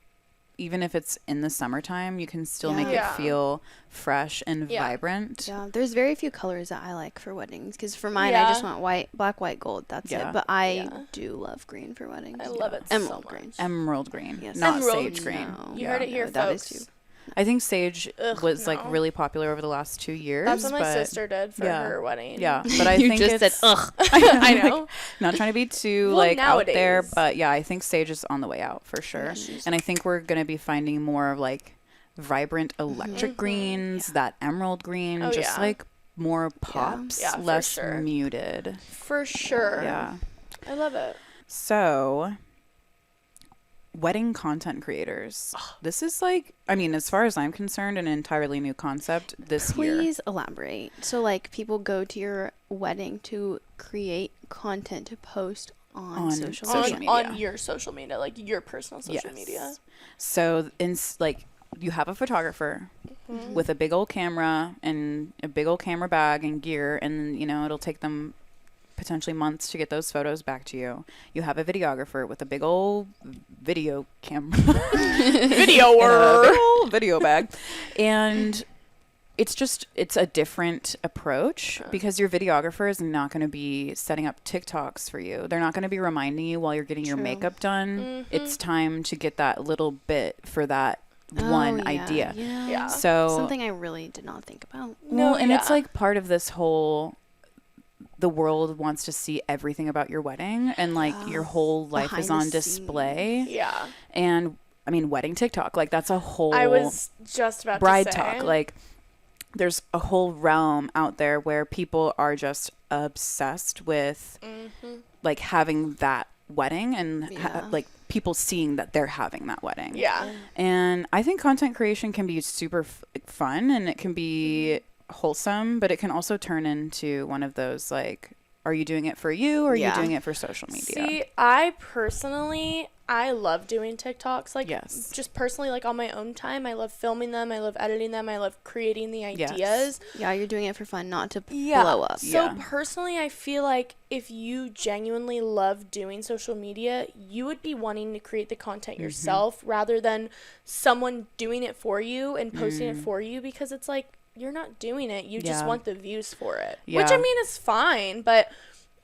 even if it's in the summertime, you can still make it Yeah. feel fresh and Yeah. vibrant. Yeah, there's very few colors that I like for weddings. Because for mine, I Yeah. just want white, black, white, gold. That's Yeah. it. But I Yeah. do love green for weddings. I love it so Emerald much. green. Emerald green, Yes. not Emerald. sage green. No. You heard it here, that is folks. too. I think sage Ugh, was like no. really popular over the last 2 years. That's what my but sister did for yeah. her wedding. Yeah, but I You think just it's said, ugh. I know. like, not trying to be too Well, like out there, nowadays. but yeah, I think sage is on the way out for sure. And I think we're gonna be finding more of like vibrant electric greens, that emerald green, Oh, just yeah. like more pops, Yeah, for less sure. muted. For sure. Yeah. I love it. So, wedding content creators. This is like, I mean, as far as I'm concerned, an entirely new concept this year. Please elaborate. So, like, people go to your wedding to create content to post on social social media. media. On your social media, like your personal social Yes. media. So, like, you have a photographer with a big old camera and a big old camera bag and gear, and you know it'll take them potentially months to get those photos back to you. You have a videographer with a big old video camera, Video and a work. big old video bag, and it's a different approach because your videographer is not going to be setting up TikToks for you. They're not going to be reminding you while you're getting your True. makeup done. It's time to get that little bit for that one Oh, yeah, idea. Yeah. So Something I really did not think about. well, and it's yeah. like part of this whole the world wants to see everything about your wedding and like your whole life Behind is the on scenes. display. Yeah. And I mean wedding TikTok, like that's a whole I was just about bride to say. talk. Like there's a whole realm out there where people are just obsessed with like having that wedding and Yeah. like people seeing that they're having that wedding. Yeah. And I think content creation can be super fun, and it can be wholesome, but it can also turn into one of those, like, are you doing it for you, or are you doing it for social media? See, I love doing TikToks. Like, Yes. just personally, like, on my own time, I love filming them. I love editing them. I love creating the Yes. ideas. Yeah, you're doing it for fun, not to blow up. So personally, I feel like if you genuinely love doing social media, you would be wanting to create the content yourself rather than someone doing it for you and posting it for you, because it's like, you're not doing it. You just want the views for it, which I mean is fine. But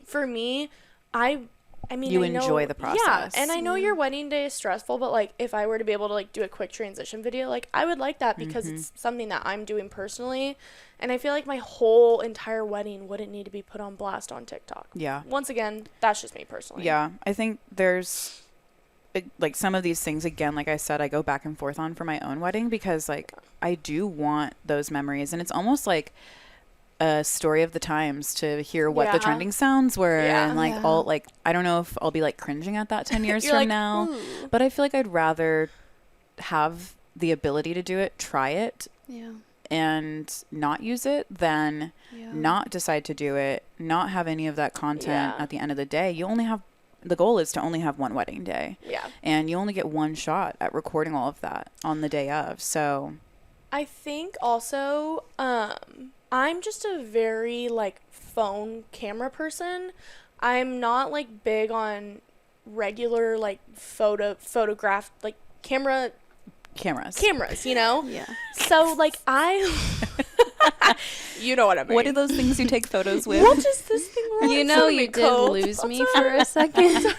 for me, I mean, you I know, enjoy the process. Yeah, and I know your wedding day is stressful, but like if I were to be able to like do a quick transition video, like I would like that because it's something that I'm doing personally, and I feel like my whole entire wedding wouldn't need to be put on blast on TikTok. Yeah. Once again, that's just me personally. Yeah, I think there's like some of these things, again, like I said, I go back and forth on for my own wedding, because like I do want those memories, and it's almost like a story of the times to hear what the trending sounds were, and like all, like, I don't know if I'll be like cringing at that 10 years from like, now, ooh. but I feel like I'd rather have the ability to do it, try it, and not use it than not decide to do it, not have any of that content at the end of the day. The goal is to only have one wedding day. Yeah. And you only get one shot at recording all of that on the day of. So I think also, I'm just a very like phone camera person. I'm not like big on regular like photograph like cameras, you know? Yeah. So like you know what I mean. what are those things you take photos with? What is this thing? You know, you did lose me for a second.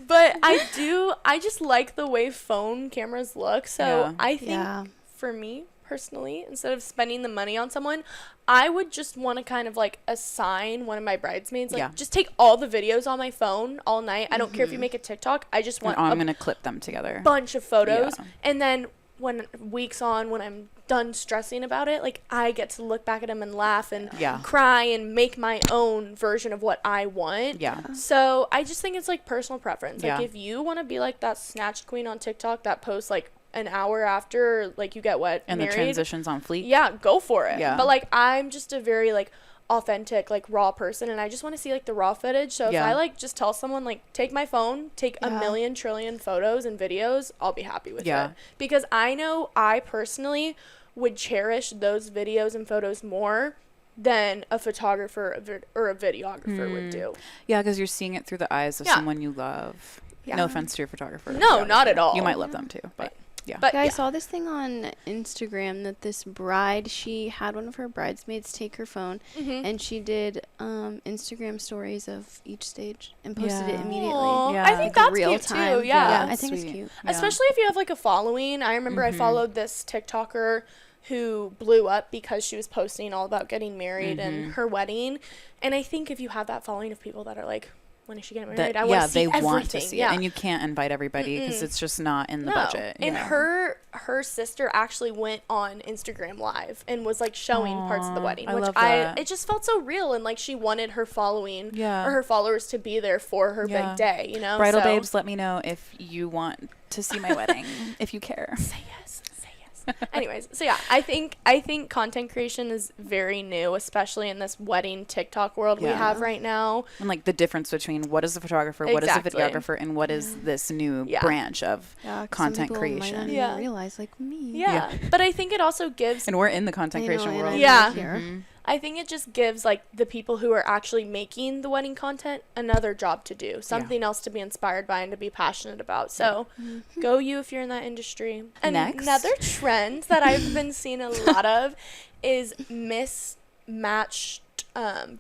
But I just like the way phone cameras look. So I think for me personally, instead of spending the money on someone, I would just want to kind of like assign one of my bridesmaids, like just take all the videos on my phone all night. I don't care if you make a TikTok. I just want I'm going to clip them together. Bunch of photos. And then when I'm done stressing about it, like I get to look back at them and laugh and cry and make my own version of what I want. So I just think it's like personal preference. Like if you want to be like that snatched queen on TikTok that posts like an hour after like you get married, the transitions on fleek, go for it. But like I'm just a very like authentic like raw person, and I just want to see like the raw footage. So if I like just tell someone like take my phone, take a million trillion photos and videos, I'll be happy with it, because I know I personally would cherish those videos and photos more than a photographer or a videographer would do. Because you're seeing it through the eyes of someone you love. No offense to your photographer. No, not at all. You might love them too, but But I saw this thing on Instagram that this bride, she had one of her bridesmaids take her phone and she did Instagram stories of each stage and posted it immediately. I think that's cute too. Yeah, I think it's cute. Especially if you have like a following. I remember I followed this TikToker who blew up because she was posting all about getting married and her wedding. And I think if you have that following of people that are like, when is she getting married? I want to see everything. Want to see it, and you can't invite everybody because it's just not in the budget. And her sister actually went on Instagram Live and was like showing parts of the wedding, which it just felt so real, and like she wanted her following or her followers to be there for her big day, you know. Bridal babes, let me know if you want to see my wedding, if you care. Say yes. Anyways, so yeah, I think content creation is very new, especially in this wedding TikTok world we have right now. And like the difference between what is a photographer, what is a videographer, and what is this new branch of content creation. Might not even realize, like me. But I think it also gives, and we're in the content creation world. I think it just gives like the people who are actually making the wedding content another job to do, something else to be inspired by and to be passionate about. So go you if you're in that industry. And another trend that I've been seeing a lot of is mismatched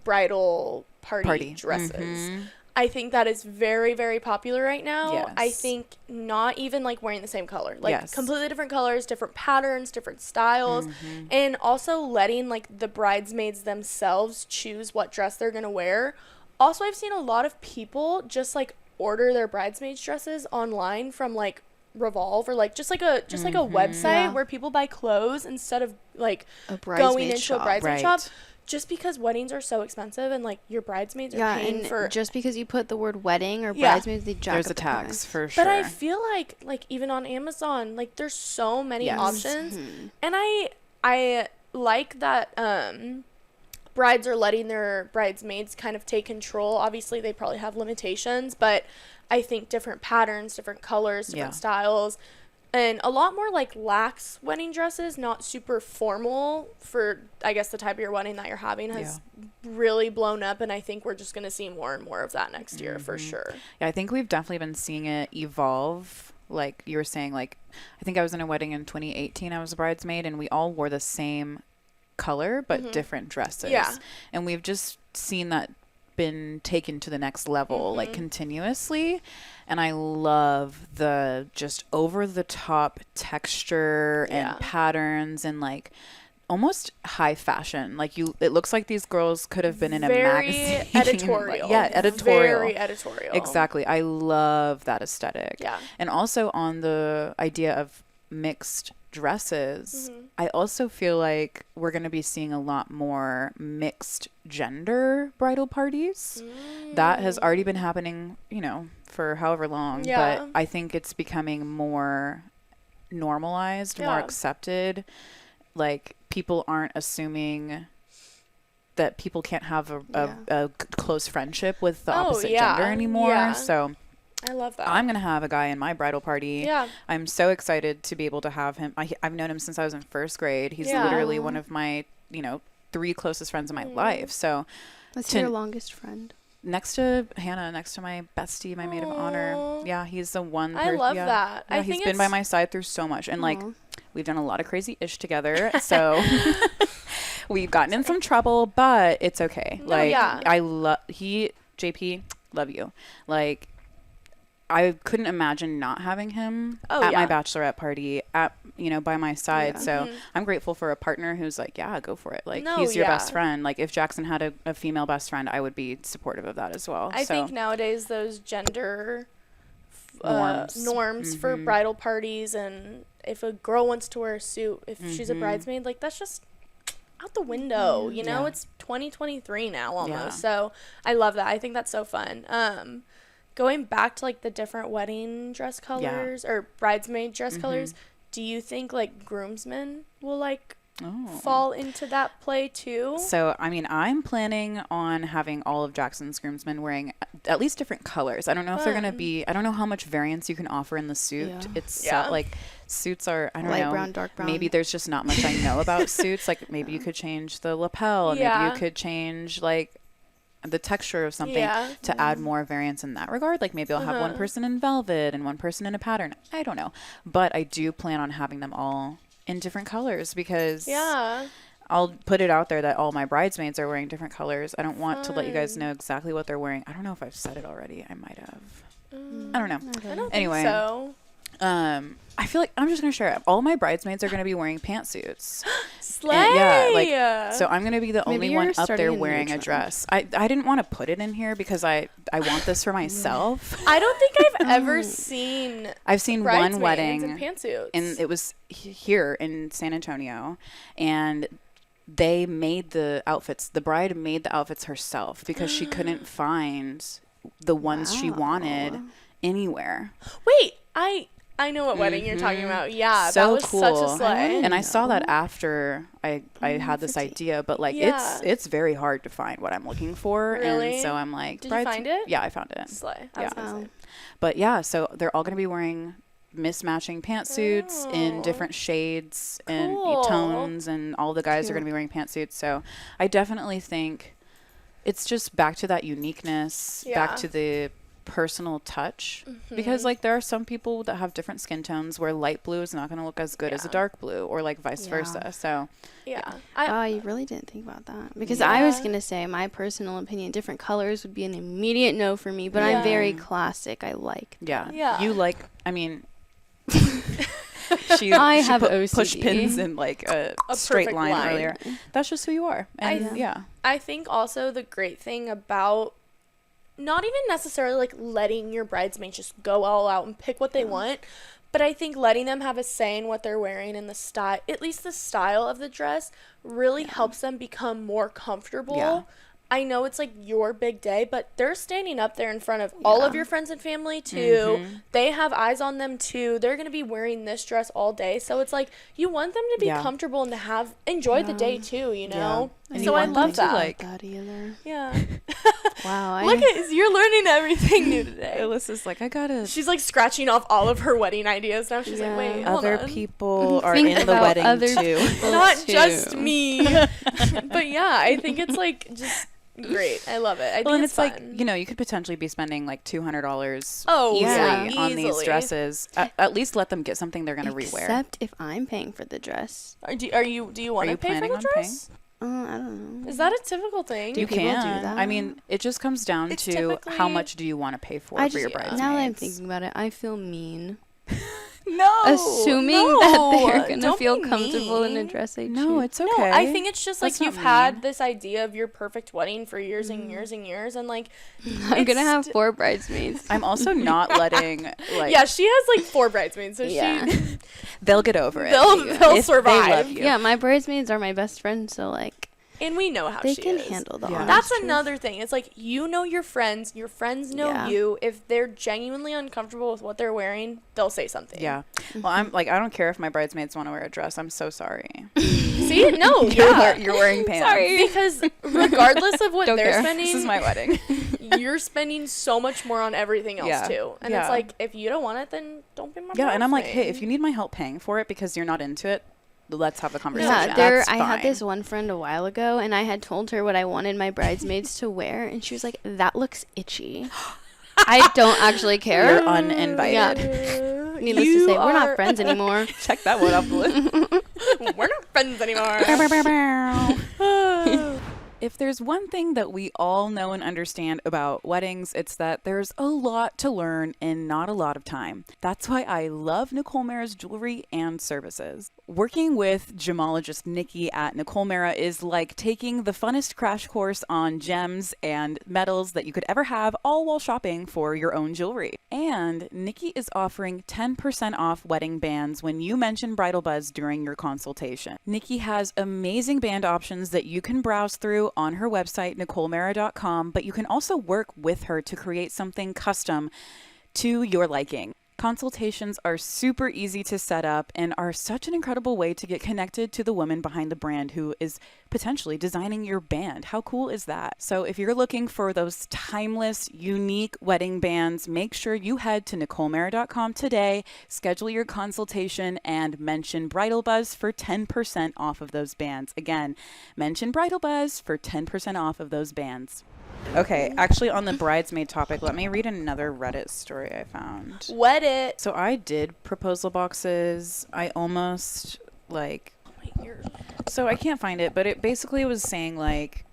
bridal party dresses. I think that is very, very popular right now. I think not even like wearing the same color, like completely different colors, different patterns, different styles, and also letting like the bridesmaids themselves choose what dress they're going to wear. Also, I've seen a lot of people just like order their bridesmaids dresses online from like Revolve or like just like a website where people buy clothes instead of like going into a bridesmaid shop. just because weddings are so expensive and like your bridesmaids are paying and for just because you put the word wedding or bridesmaids, they jack there's up a the tax price. for sure. But I feel like even on Amazon, like there's so many options, and I like that brides are letting their bridesmaids kind of take control. Obviously, they probably have limitations, but I think different patterns, different colors, different styles, and a lot more like lax wedding dresses, not super formal for, I guess, the type of your wedding that you're having has really blown up. And I think we're just going to see more and more of that next year for sure. Yeah, I think we've definitely been seeing it evolve. Like you were saying, like, I think I was in a wedding in 2018. I was a bridesmaid and we all wore the same color, but different dresses. Yeah. And we've just seen that been taken to the next level, like continuously. And I love the just over the top texture and patterns and like almost high fashion. Like it looks like these girls could have been in a magazine. Editorial. Like, editorial. Very editorial. Exactly. I love that aesthetic. Yeah. And also on the idea of mixed dresses, I also feel like we're going to be seeing a lot more mixed gender bridal parties. That has already been happening, for however long, but I think it's becoming more normalized, more accepted. Like people aren't assuming that people can't have a close friendship with the opposite gender anymore. So I love that. I'm going to have a guy in my bridal party. Yeah. I'm so excited to be able to have him. I've known him since I was in first grade. He's literally one of my, 3 closest friends in my life. So What's your longest friend? Next to Hannah, next to my bestie, my maid of honor. Yeah, he's the one I love that. Yeah, he's been by my side through so much. And like, we've done a lot of crazy ish together. So we've gotten in some trouble, but it's okay. I love, JP, love you. Like, I couldn't imagine not having him at my bachelorette party by my side. So I'm grateful for a partner who's like, yeah, go for it. Like he's your best friend. Like if Jackson had a female best friend, I would be supportive of that as well. I think nowadays those gender norms for bridal parties, and if a girl wants to wear a suit, if she's a bridesmaid, like that's just out the window, it's 2023 now almost. So I love that. I think that's so fun. Going back to like the different wedding dress colors or bridesmaid dress colors, do you think like groomsmen will like fall into that play too? So, I mean, I'm planning on having all of Jackson's groomsmen wearing at least different colors. I don't know if they're going to be, I don't know how much variance you can offer in the suit. Yeah. It's like suits are, I don't know. Light brown, dark brown. Maybe there's just not much I know about suits. Like maybe you could change the lapel and maybe you could change like the texture of something to add more variance in that regard. Like maybe I'll have one person in velvet and one person in a pattern. I don't know. But I do plan on having them all in different colors because I'll put it out there that all my bridesmaids are wearing different colors. I don't want to let you guys know exactly what they're wearing. I don't know if I've said it already. I might have. I don't know. I don't think so. I feel like I'm just going to share it. All my bridesmaids are going to be wearing pantsuits. Slay! And so I'm going to be the only one up there wearing a dress. I didn't want to put it in here because I want this for myself. I don't think I've ever seen I've seen one wedding in pantsuits. And it was here in San Antonio, and they made the outfits. The bride made the outfits herself because she couldn't find the ones she wanted anywhere. Wait, I know what wedding you're talking about. Yeah, so that was cool. Such a slay. And I saw that after I had this idea, but like it's very hard to find what I'm looking for. Really? And so I'm like, did you find it? Yeah, I found it. Slay. Yeah. But yeah, so they're all going to be wearing mismatching pantsuits in different shades and tones, and all the guys are going to be wearing pantsuits. So I definitely think it's just back to that uniqueness, back to the personal touch, because like there are some people that have different skin tones where light blue is not going to look as good as a dark blue, or like vice versa. So you really didn't think about that, because I was going to say my personal opinion, different colors would be an immediate no for me, but I'm very classic. I like you like, I mean, I have OCD. Push pins in like a straight line earlier. That's just who you are. And I think also the great thing about not even necessarily like letting your bridesmaids just go all out and pick what they want, But I think letting them have a say in what they're wearing and the style, at least the style of the dress, really helps them become more comfortable. Yeah. I know it's like your big day, but they're standing up there in front of all of your friends and family too. They have eyes on them too. They're going to be wearing this dress all day. So it's like you want them to be comfortable and to enjoy the day too, you know? And so I love that. Like, that either. Yeah. Wow. Look at, you're learning everything new today. Alyssa's like, I gotta. She's like scratching off all of her wedding ideas now. She's like, wait, hold Other on. people are Think in the about wedding other too. people. Not just me. But yeah, I think it's like just great. I love it. I think And it's it's like, fun. you know, you could potentially be spending like $200 Oh, easily yeah. on these Easily. dresses. At least let them get something they're gonna rewear. Except if I'm paying for the dress. Do you want you to pay for planning the on dress? I don't know. Is that a typical thing? You people do can. that? I mean, it just comes down It's to typically- how much do you want to pay for your bridesmaids. Now that I'm thinking about it, I feel mean. No, Assuming no, that they're gonna don't feel be comfortable in a mean. dress I choose. No, it's okay. No, I think it's just like That's not you've had mean. this idea of your perfect wedding for years and years and years, and like I'm gonna it's have st- 4 bridesmaids. I'm also not letting like yeah, she has like 4 bridesmaids, so Yeah. they'll get over it. they'll If survive. They love you. Yeah, my bridesmaids are my best friends, so like And we know how they she can is. handle the Yeah. honest That's truth. another thing. It's like you know your friends know Yeah. you. If they're genuinely uncomfortable with what they're wearing, they'll say something. Yeah. Well, I'm like, I don't care if my bridesmaids want to wear a dress. I'm so sorry. See? No, You're wearing pants. Because regardless of what Don't they're care. spending, This is my wedding. you're spending so much more on everything else Yeah. too. And Yeah. it's like if you don't want it, then don't be my Yeah, and I'm like, hey, bridesmaid. if you need my help paying for it because you're not into it, let's have a conversation. Yeah, That's I had fine. this one friend a while ago, and I had told her what I wanted my bridesmaids to wear, and she was like, "That looks itchy." I don't actually care. You're uninvited. Yeah. Needless to say, we're not friends anymore. Check that one off the list. We're not friends anymore. If there's one thing that we all know and understand about weddings, it's that there's a lot to learn in not a lot of time. That's why I love Nicole Mara's jewelry and services. Working with gemologist Nikki at Nicole Mara is like taking the funnest crash course on gems and metals that you could ever have, all while shopping for your own jewelry. And Nikki is offering 10% off wedding bands when you mention Bridal Buzz during your consultation. Nikki has amazing band options that you can browse through on her website, NicoleMara.com, but you can also work with her to create something custom to your liking. Consultations are super easy to set up and are such an incredible way to get connected to the woman behind the brand who is potentially designing your band. How cool is that? So if you're looking for those timeless, unique wedding bands, make sure you head to NicoleMara.com today, schedule your consultation, and mention Bridal Buzz for 10% off of those bands. Again, mention Bridal Buzz for 10% off of those bands. Okay, actually on the bridesmaid topic, let me read another Reddit story I found. Wet it. So I did proposal boxes. I almost like, so I can't find it, but it basically was saying like,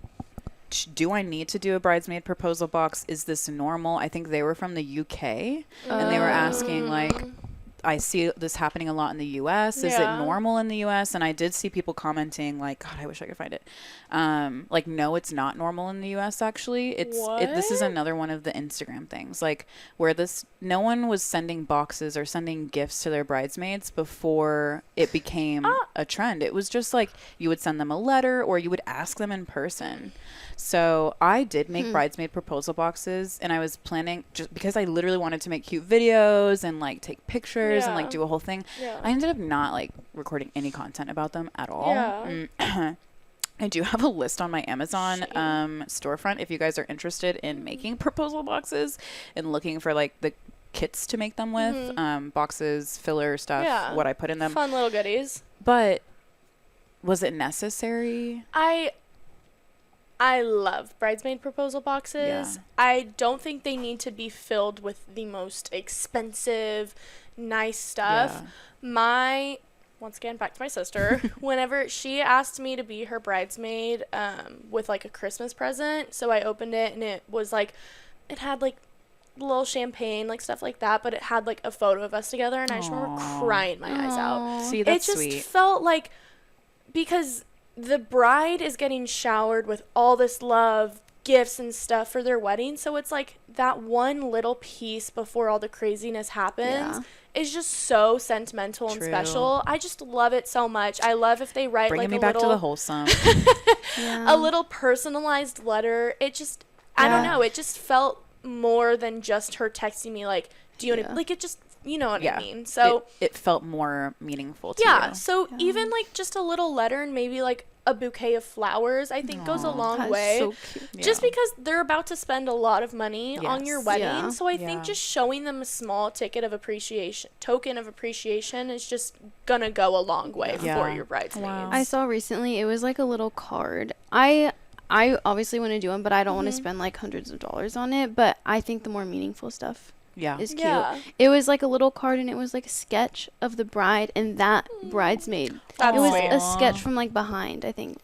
do I need to do a bridesmaid proposal box? Is this normal? I think they were from the UK and they were asking like, I see this happening a lot in the U.S. Is it normal in the U.S.? And I did see people commenting like, God, I wish I could find it. Like, no, it's not normal in the U.S. Actually, this is another one of the Instagram things, like where no one was sending boxes or sending gifts to their bridesmaids before it became a trend. It was just like you would send them a letter or you would ask them in person. So I did make bridesmaid proposal boxes, and I was planning, just because I literally wanted to make cute videos and like take pictures and like do a whole thing. I ended up not like recording any content about them at all. I do have a list on my Amazon storefront if you guys are interested in making proposal boxes and looking for like the kits to make them with, boxes, filler stuff, what I put in them. Fun little goodies. But was it necessary? I love bridesmaid proposal boxes. Yeah. I don't think they need to be filled with the most expensive, nice stuff. Yeah. Once again, back to my sister, whenever she asked me to be her bridesmaid with like a Christmas present, so I opened it and it was like, it had like little champagne, like stuff like that, but it had like a photo of us together, and I just remember crying my eyes out. See, that's it just sweet. felt like, because the bride is getting showered with all this love gifts and stuff for their wedding. So it's like that one little piece before all the craziness happens is just so sentimental and special. I just love it so much. I love if they write bringing like me a back little to the wholesome. a little personalized letter. It just, I don't know, it just felt more than just her texting me like, do you want to, like, it just, you know what I mean? So it felt more meaningful to you. So even like just a little letter and maybe like a bouquet of flowers, I think goes a long way. So cute. Just because they're about to spend a lot of money on your wedding. Yeah. So I think just showing them a small token of appreciation is just gonna go a long way for your bridesmaids. Wow. I saw recently, it was like a little card. I obviously want to do one, but I don't want to spend like hundreds of dollars on it. But I think the more meaningful stuff is cute. It was like a little card, and it was like a sketch of the bride and that bridesmaid. That's it was sweet. a sketch from like behind, I think.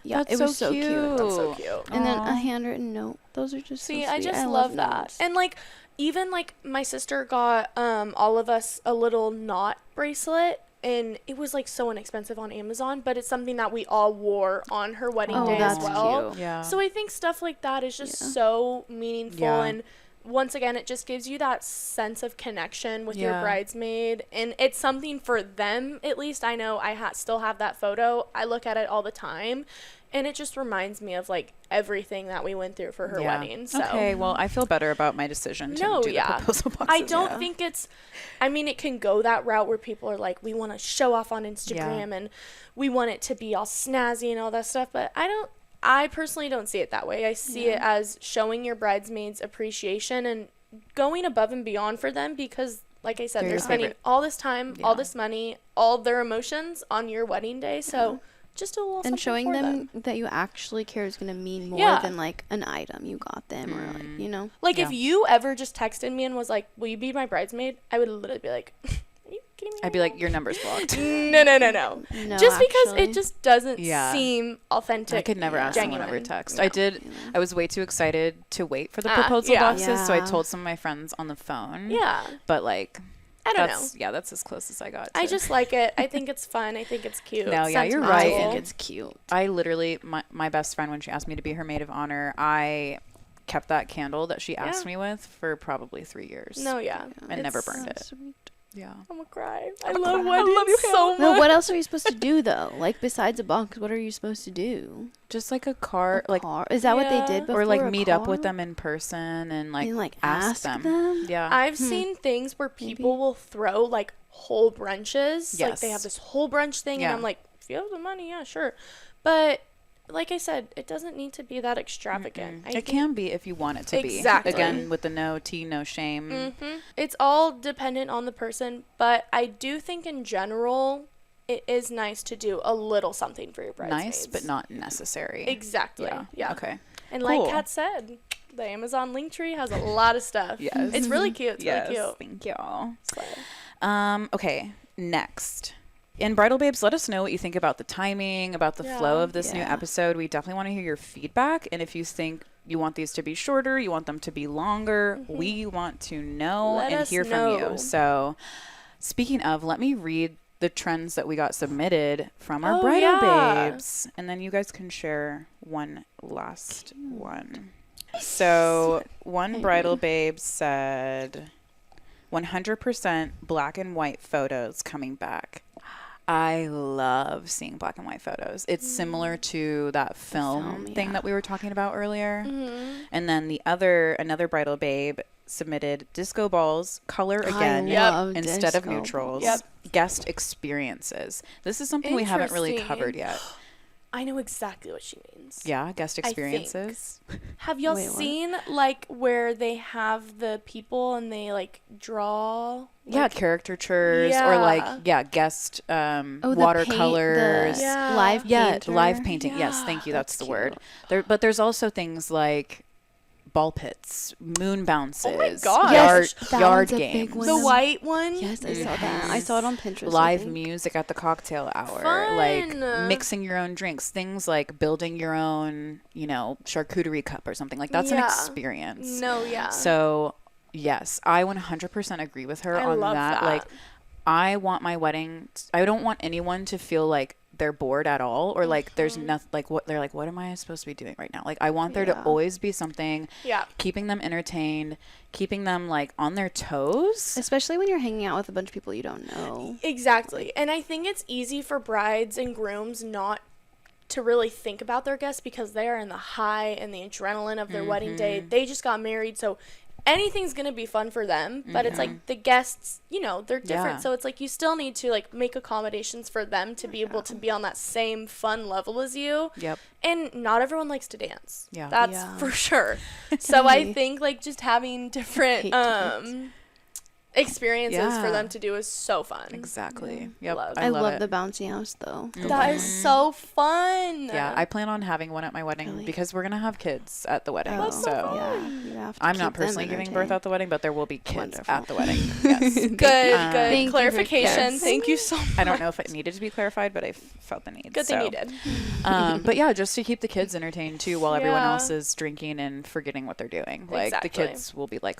That's it was so cute. That's so cute. And then a handwritten note. Those are just so sweet. I just love that. Notes. And like even like my sister got all of us a little knot bracelet. And it was like so inexpensive on Amazon, but it's something that we all wore on her wedding day as well. Cute. Yeah. So I think stuff like that is just so meaningful, and once again, it just gives you that sense of connection with your bridesmaid, and it's something for them. At least I know I still have that photo. I look at it all the time. And it just reminds me of like everything that we went through for her wedding. So. Okay, well, I feel better about my decision to do the proposal boxes. I don't think it's, I mean, it can go that route where people are like, we want to show off on Instagram and we want it to be all snazzy and all that stuff. But I personally don't see it that way. I see it as showing your bridesmaids appreciation and going above and beyond for them because, like I said, they're spending all this time, all this money, all their emotions on your wedding day. So just a little and showing them that you actually care is going to mean more than like an item you got them or like, you know. Like if you ever just texted me and was like, will you be my bridesmaid? I would literally be like, are you kidding me? I'd be like, your number's blocked. No. Just because it just doesn't seem authentic. I could never ask someone over text. No. I was way too excited to wait for the proposal boxes, so I told some of my friends on the phone. Yeah. But like, I don't know. Yeah, that's as close as I got. I just like it. I think it's fun. I think it's cute. No, yeah, you're right. I think it's cute. I literally, my best friend, when she asked me to be her maid of honor, I kept that candle that she asked me with for probably 3 years. No, and never burned it. Sweet. Yeah. I'm gonna cry. I love weddings so much. No, what else are you supposed to do though? Like besides a box, what are you supposed to do? Just like a car, Is that what they did before? Or like meet up with them in person and like ask them. Yeah. I've seen things where people will throw like whole brunches. Like they have this whole brunch thing and I'm like, if you have the money, yeah, sure. But like I said, it doesn't need to be that extravagant. It can be if you want it to be. Exactly. Again, with the no tea, no shame. It's all dependent on the person, but I do think in general, it is nice to do a little something for your bridesmaids. Nice, but not necessary. Exactly. Yeah. Okay. And like Kat said, the Amazon link tree has a lot of stuff. Yes. It's really cute. It's really cute. Thank you. Okay, next. In Bridal Babes, let us know what you think about the timing, about the flow of this new episode. We definitely want to hear your feedback. And if you think you want these to be shorter, you want them to be longer, we want to know and hear from you. So speaking of, let me read the trends that we got submitted from our Bridal Babes. And then you guys can share one last one. So one Bridal Babe said 100% black and white photos coming back. I love seeing black and white photos. It's similar to that film thing that we were talking about earlier. And then another Bridal Babe submitted disco balls, color again, instead of neutrals, guest experiences. This is something we haven't really covered yet. I know exactly what she means. Yeah, guest experiences. Have y'all seen like where they have the people and they like draw? Like, caricatures or like guest watercolors. Live painting. Live painting. Yeah, yes, thank you. That's the word. But there's also things like ball pits, moon bounces, oh my gosh. yard games. The white one? Yes, I saw that. I saw it on Pinterest. Live music at the cocktail hour. Fun. Like mixing your own drinks. Things like building your own, charcuterie cup or something. Like that's an experience. So, yes, I 100% agree with her on that. Like, I want my wedding, I don't want anyone to feel like they're bored at all, or like there's nothing, like what they're like, what am I supposed to be doing right now? Like I want there to always be something keeping them entertained, keeping them like on their toes, especially when you're hanging out with a bunch of people you don't know. Exactly. And I think it's easy for brides and grooms not to really think about their guests because they are in the high and the adrenaline of their wedding day. They just got married, so anything's gonna be fun for them, but it's like the guests, you know, they're different, so it's like you still need to like make accommodations for them to be able to be on that same fun level as you. And not everyone likes to dance. That's for sure. So I think like just having different experiences for them to do is so fun. Exactly. I love the bouncy house though. That is so fun. I plan on having one at my wedding because we're gonna have kids at the wedding. So I'm not personally giving birth at the wedding, but there will be kids at the wedding. Yes. Good clarification. Thank you so much. I don't know if it needed to be clarified, but I felt the need. Good thing you did. But yeah, just to keep the kids entertained too while everyone else is drinking and forgetting what they're doing. Like the kids will be like,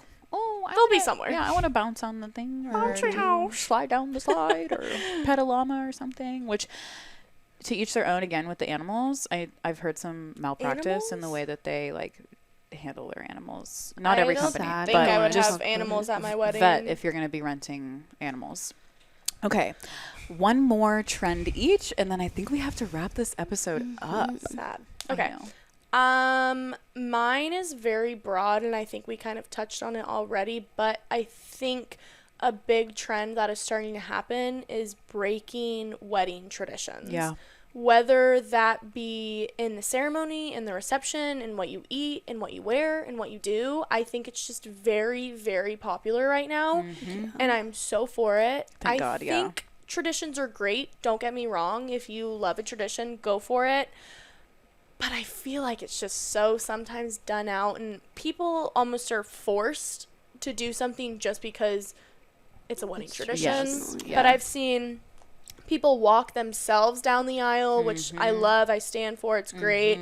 they'll be somewhere. Yeah, I want to bounce on the thing, or bouncy house, slide down the slide, or pet a llama or something. Which, to each their own. Again, with the animals, I've heard some malpractice in the way that they like handle their animals. Not every company, but I would just have animals at my wedding. Vet if you're going to be renting animals. Okay, one more trend each, and then I think we have to wrap this episode up. Sad. Okay. Mine is very broad, and I think we kind of touched on it already, but I think a big trend that is starting to happen is breaking wedding traditions. Whether that be in the ceremony, in the reception, in what you eat, in what you wear, in what you do, I think it's just very, very popular right now, and I'm so for it. Thank God, I think traditions are great. Don't get me wrong. If you love a tradition, go for it. But I feel like it's just so sometimes done out, and people almost are forced to do something just because it's a wedding tradition. But I've seen people walk themselves down the aisle, which I love. I stand for. It's great.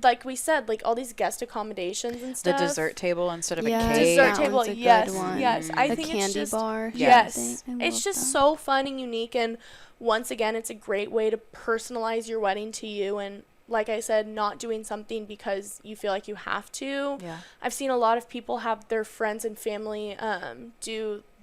Like we said, like all these guest accommodations and stuff. The dessert table instead of a cake. Dessert table, yes. I think candy it's just bar. Yes, it's just so fun and unique. And once again, it's a great way to personalize your wedding to you. And like I said, not doing something because you feel like you have to. I've seen a lot of people have their friends and family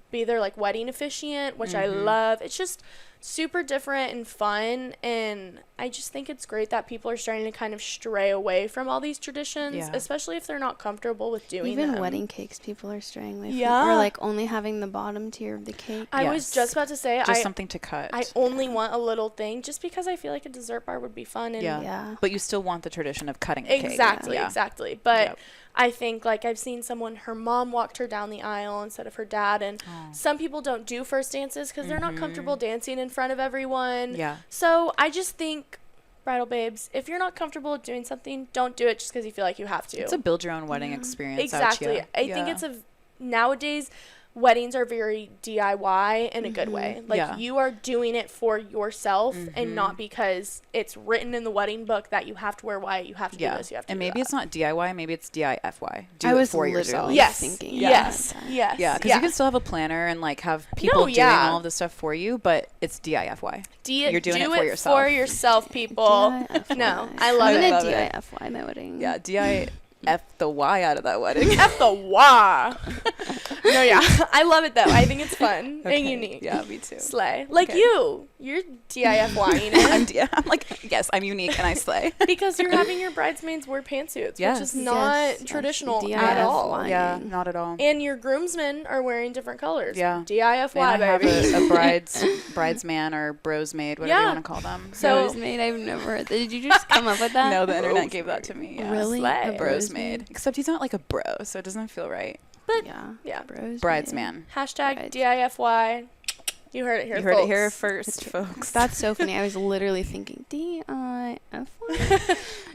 be their like wedding officiant, which I love. It's just super different and fun, and I just think it's great that people are starting to kind of stray away from all these traditions, especially if they're not comfortable with doing them. Even wedding cakes, people are straying away from, or like only having the bottom tier of the cake. I was just about to say, just something to cut. I only want a little thing, just because I feel like a dessert bar would be fun. And but you still want the tradition of cutting the cake. Exactly. But I think, like, I've seen her mom walked her down the aisle instead of her dad, and some people don't do first dances because they're not comfortable dancing in front of everyone. So I just think, bridal babes, if you're not comfortable doing something, don't do it just because you feel like you have to. It's a build your own wedding experience. Exactly. I think it's nowadays, weddings are very DIY in a good way. Like, you are doing it for yourself and not because it's written in the wedding book that you have to wear white, you have to do this, you have to and do maybe that. it's not DIY, maybe it's DIFY. Do it for yourself. Thinking Yes. Yeah, because you can still have a planner and like have people doing all of this stuff for you, but it's DIFY. You're doing it for yourself. For yourself, people. No, I love it. I'm gonna DIFY my wedding. Yeah, F the Y out of that wedding. F the Y. No, I love it though. I think it's fun and unique. Yeah, me too. Slay. Like you're DIFYing it. I'm like, yes, I'm unique and I slay. Because you're having your bridesmaids wear pantsuits, which is not traditional at all. Yeah, not at all. And your groomsmen are wearing different colors. Yeah. DIFY, and I baby. have a bridesman or brosmaid, whatever you want to call them. So brosmaid, I've never heard that. Did you just come up with that? No, the internet gave that to me. Yeah. Really? Slay. A brosmaid. Except he's not like a bro, so it doesn't feel right. But bridesman. Hashtag DIFY. You heard it here, You heard it here first, folks. That's so funny. I was literally thinking DIFY. I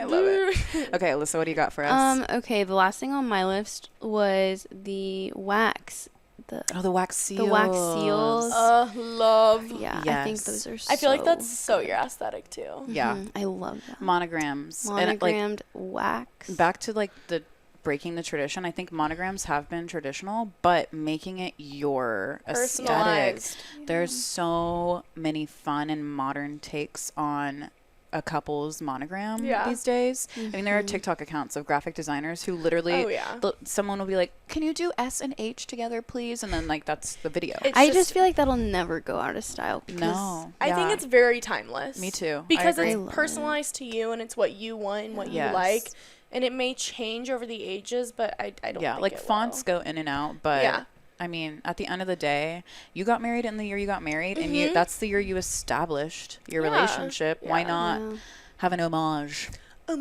love it. Okay, Alyssa, what do you got for us? Okay, the last thing on my list was the wax. The wax seals. The wax seals. Love. Yeah, yes. I think those are I feel like that's so your aesthetic too. Yeah. I love that. Monograms. Monogrammed wax. Back to like the breaking the tradition. I think monograms have been traditional, but making it your aesthetic. There's so many fun and modern takes on a couple's monogram these days. I mean, there are TikTok accounts of graphic designers who literally, someone will be like, can you do S and H together, please? And then, like, that's the video. I just feel like that'll never go out of style. No. I think it's very timeless. Me too. Because it's personalized to you, and it's what you want and what you like. And it may change over the ages, but I don't think like, it fonts will. go in and out, but... I mean, at the end of the day, you got married in the year you got married, and that's the year you established your relationship. Why not have an homage? A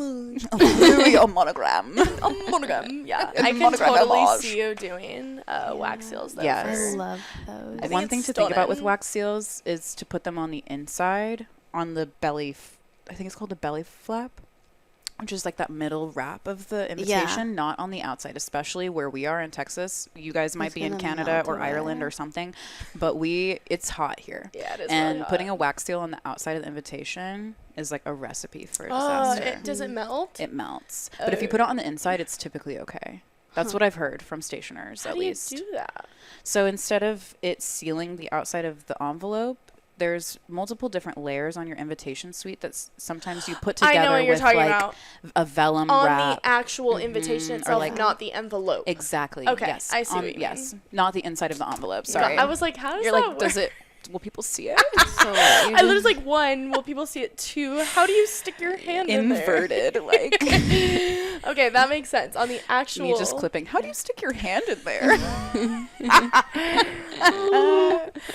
monogram. A monogram. Yeah. I can totally see you doing wax seals, though. Yes. I love those. One thing to think about with wax seals is to put them on the inside, on the belly. I think it's called the belly flap, which is like that middle wrap of the invitation, not on the outside, especially where we are in Texas. You guys might be in Canada or Ireland or something, but it's hot here. Yeah, it is. And really putting a wax seal on the outside of the invitation is like a recipe for a disaster. Does it melt? It melts. But if you put it on the inside, it's typically okay. That's what I've heard from stationers, at least. How do you do that? So instead of it sealing the outside of the envelope, there's multiple different layers on your invitation suite that sometimes you put together with like about. A vellum on wrap. On the actual invitation itself, like, not the envelope. Exactly. Okay, yes. I see what you mean. Not the inside of the envelope. Sorry. I was like, how does that work? Does it... Will people see it? I was like, 1, will people see it? 2, how do you stick your hand in there? Inverted, like. Okay, that makes sense. On the actual... Me just clipping. How do you stick your hand in there?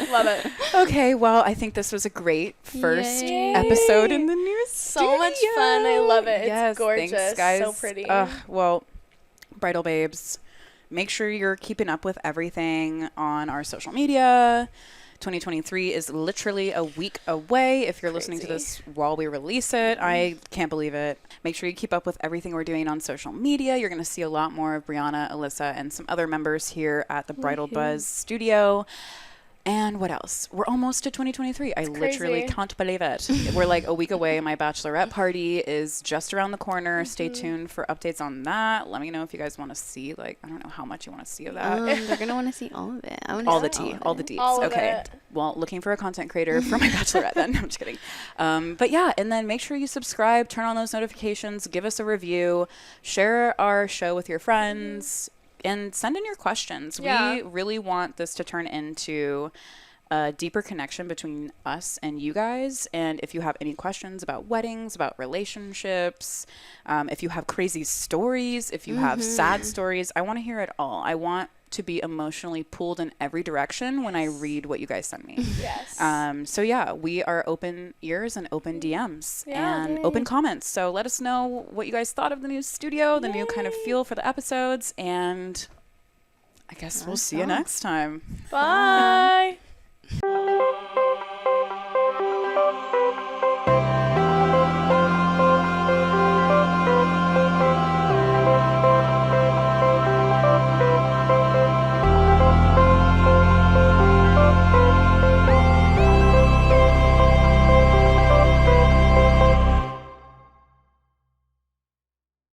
Love it. Okay, well, I think this was a great first episode in the new studio. So much fun. I love it. Yes, It's gorgeous. Thanks, guys. So pretty. Well, Bridal Babes, make sure you're keeping up with everything on our social media. 2023 is literally a week away. If you're listening to this while we release it, I can't believe it. Make sure you keep up with everything we're doing on social media. You're going to see a lot more of Briana, Alyssa, and some other members here at the Bridal Buzz studio. And what else? We're almost to 2023. I literally can't believe it. We're like a week away. My bachelorette party is just around the corner. Stay tuned for updates on that. Let me know if you guys want to see, like, I don't know how much you want to see of that. They're going to want to see all of it. All the tea. All the deets. Okay. Well, looking for a content creator for my bachelorette then. I'm just kidding. But yeah, and then make sure you subscribe, turn on those notifications, give us a review, share our show with your friends. And send in your questions. We really want this to turn into a deeper connection between us and you guys. And if you have any questions about weddings, about relationships, if you have crazy stories, if you have sad stories, I want to hear it all. I want to be emotionally pulled in every direction when I read what you guys send me. Yes. So yeah, we are open ears and open DMs and open comments. So let us know what you guys thought of the new studio, the new kind of feel for the episodes, and I guess we'll see you next time. Bye.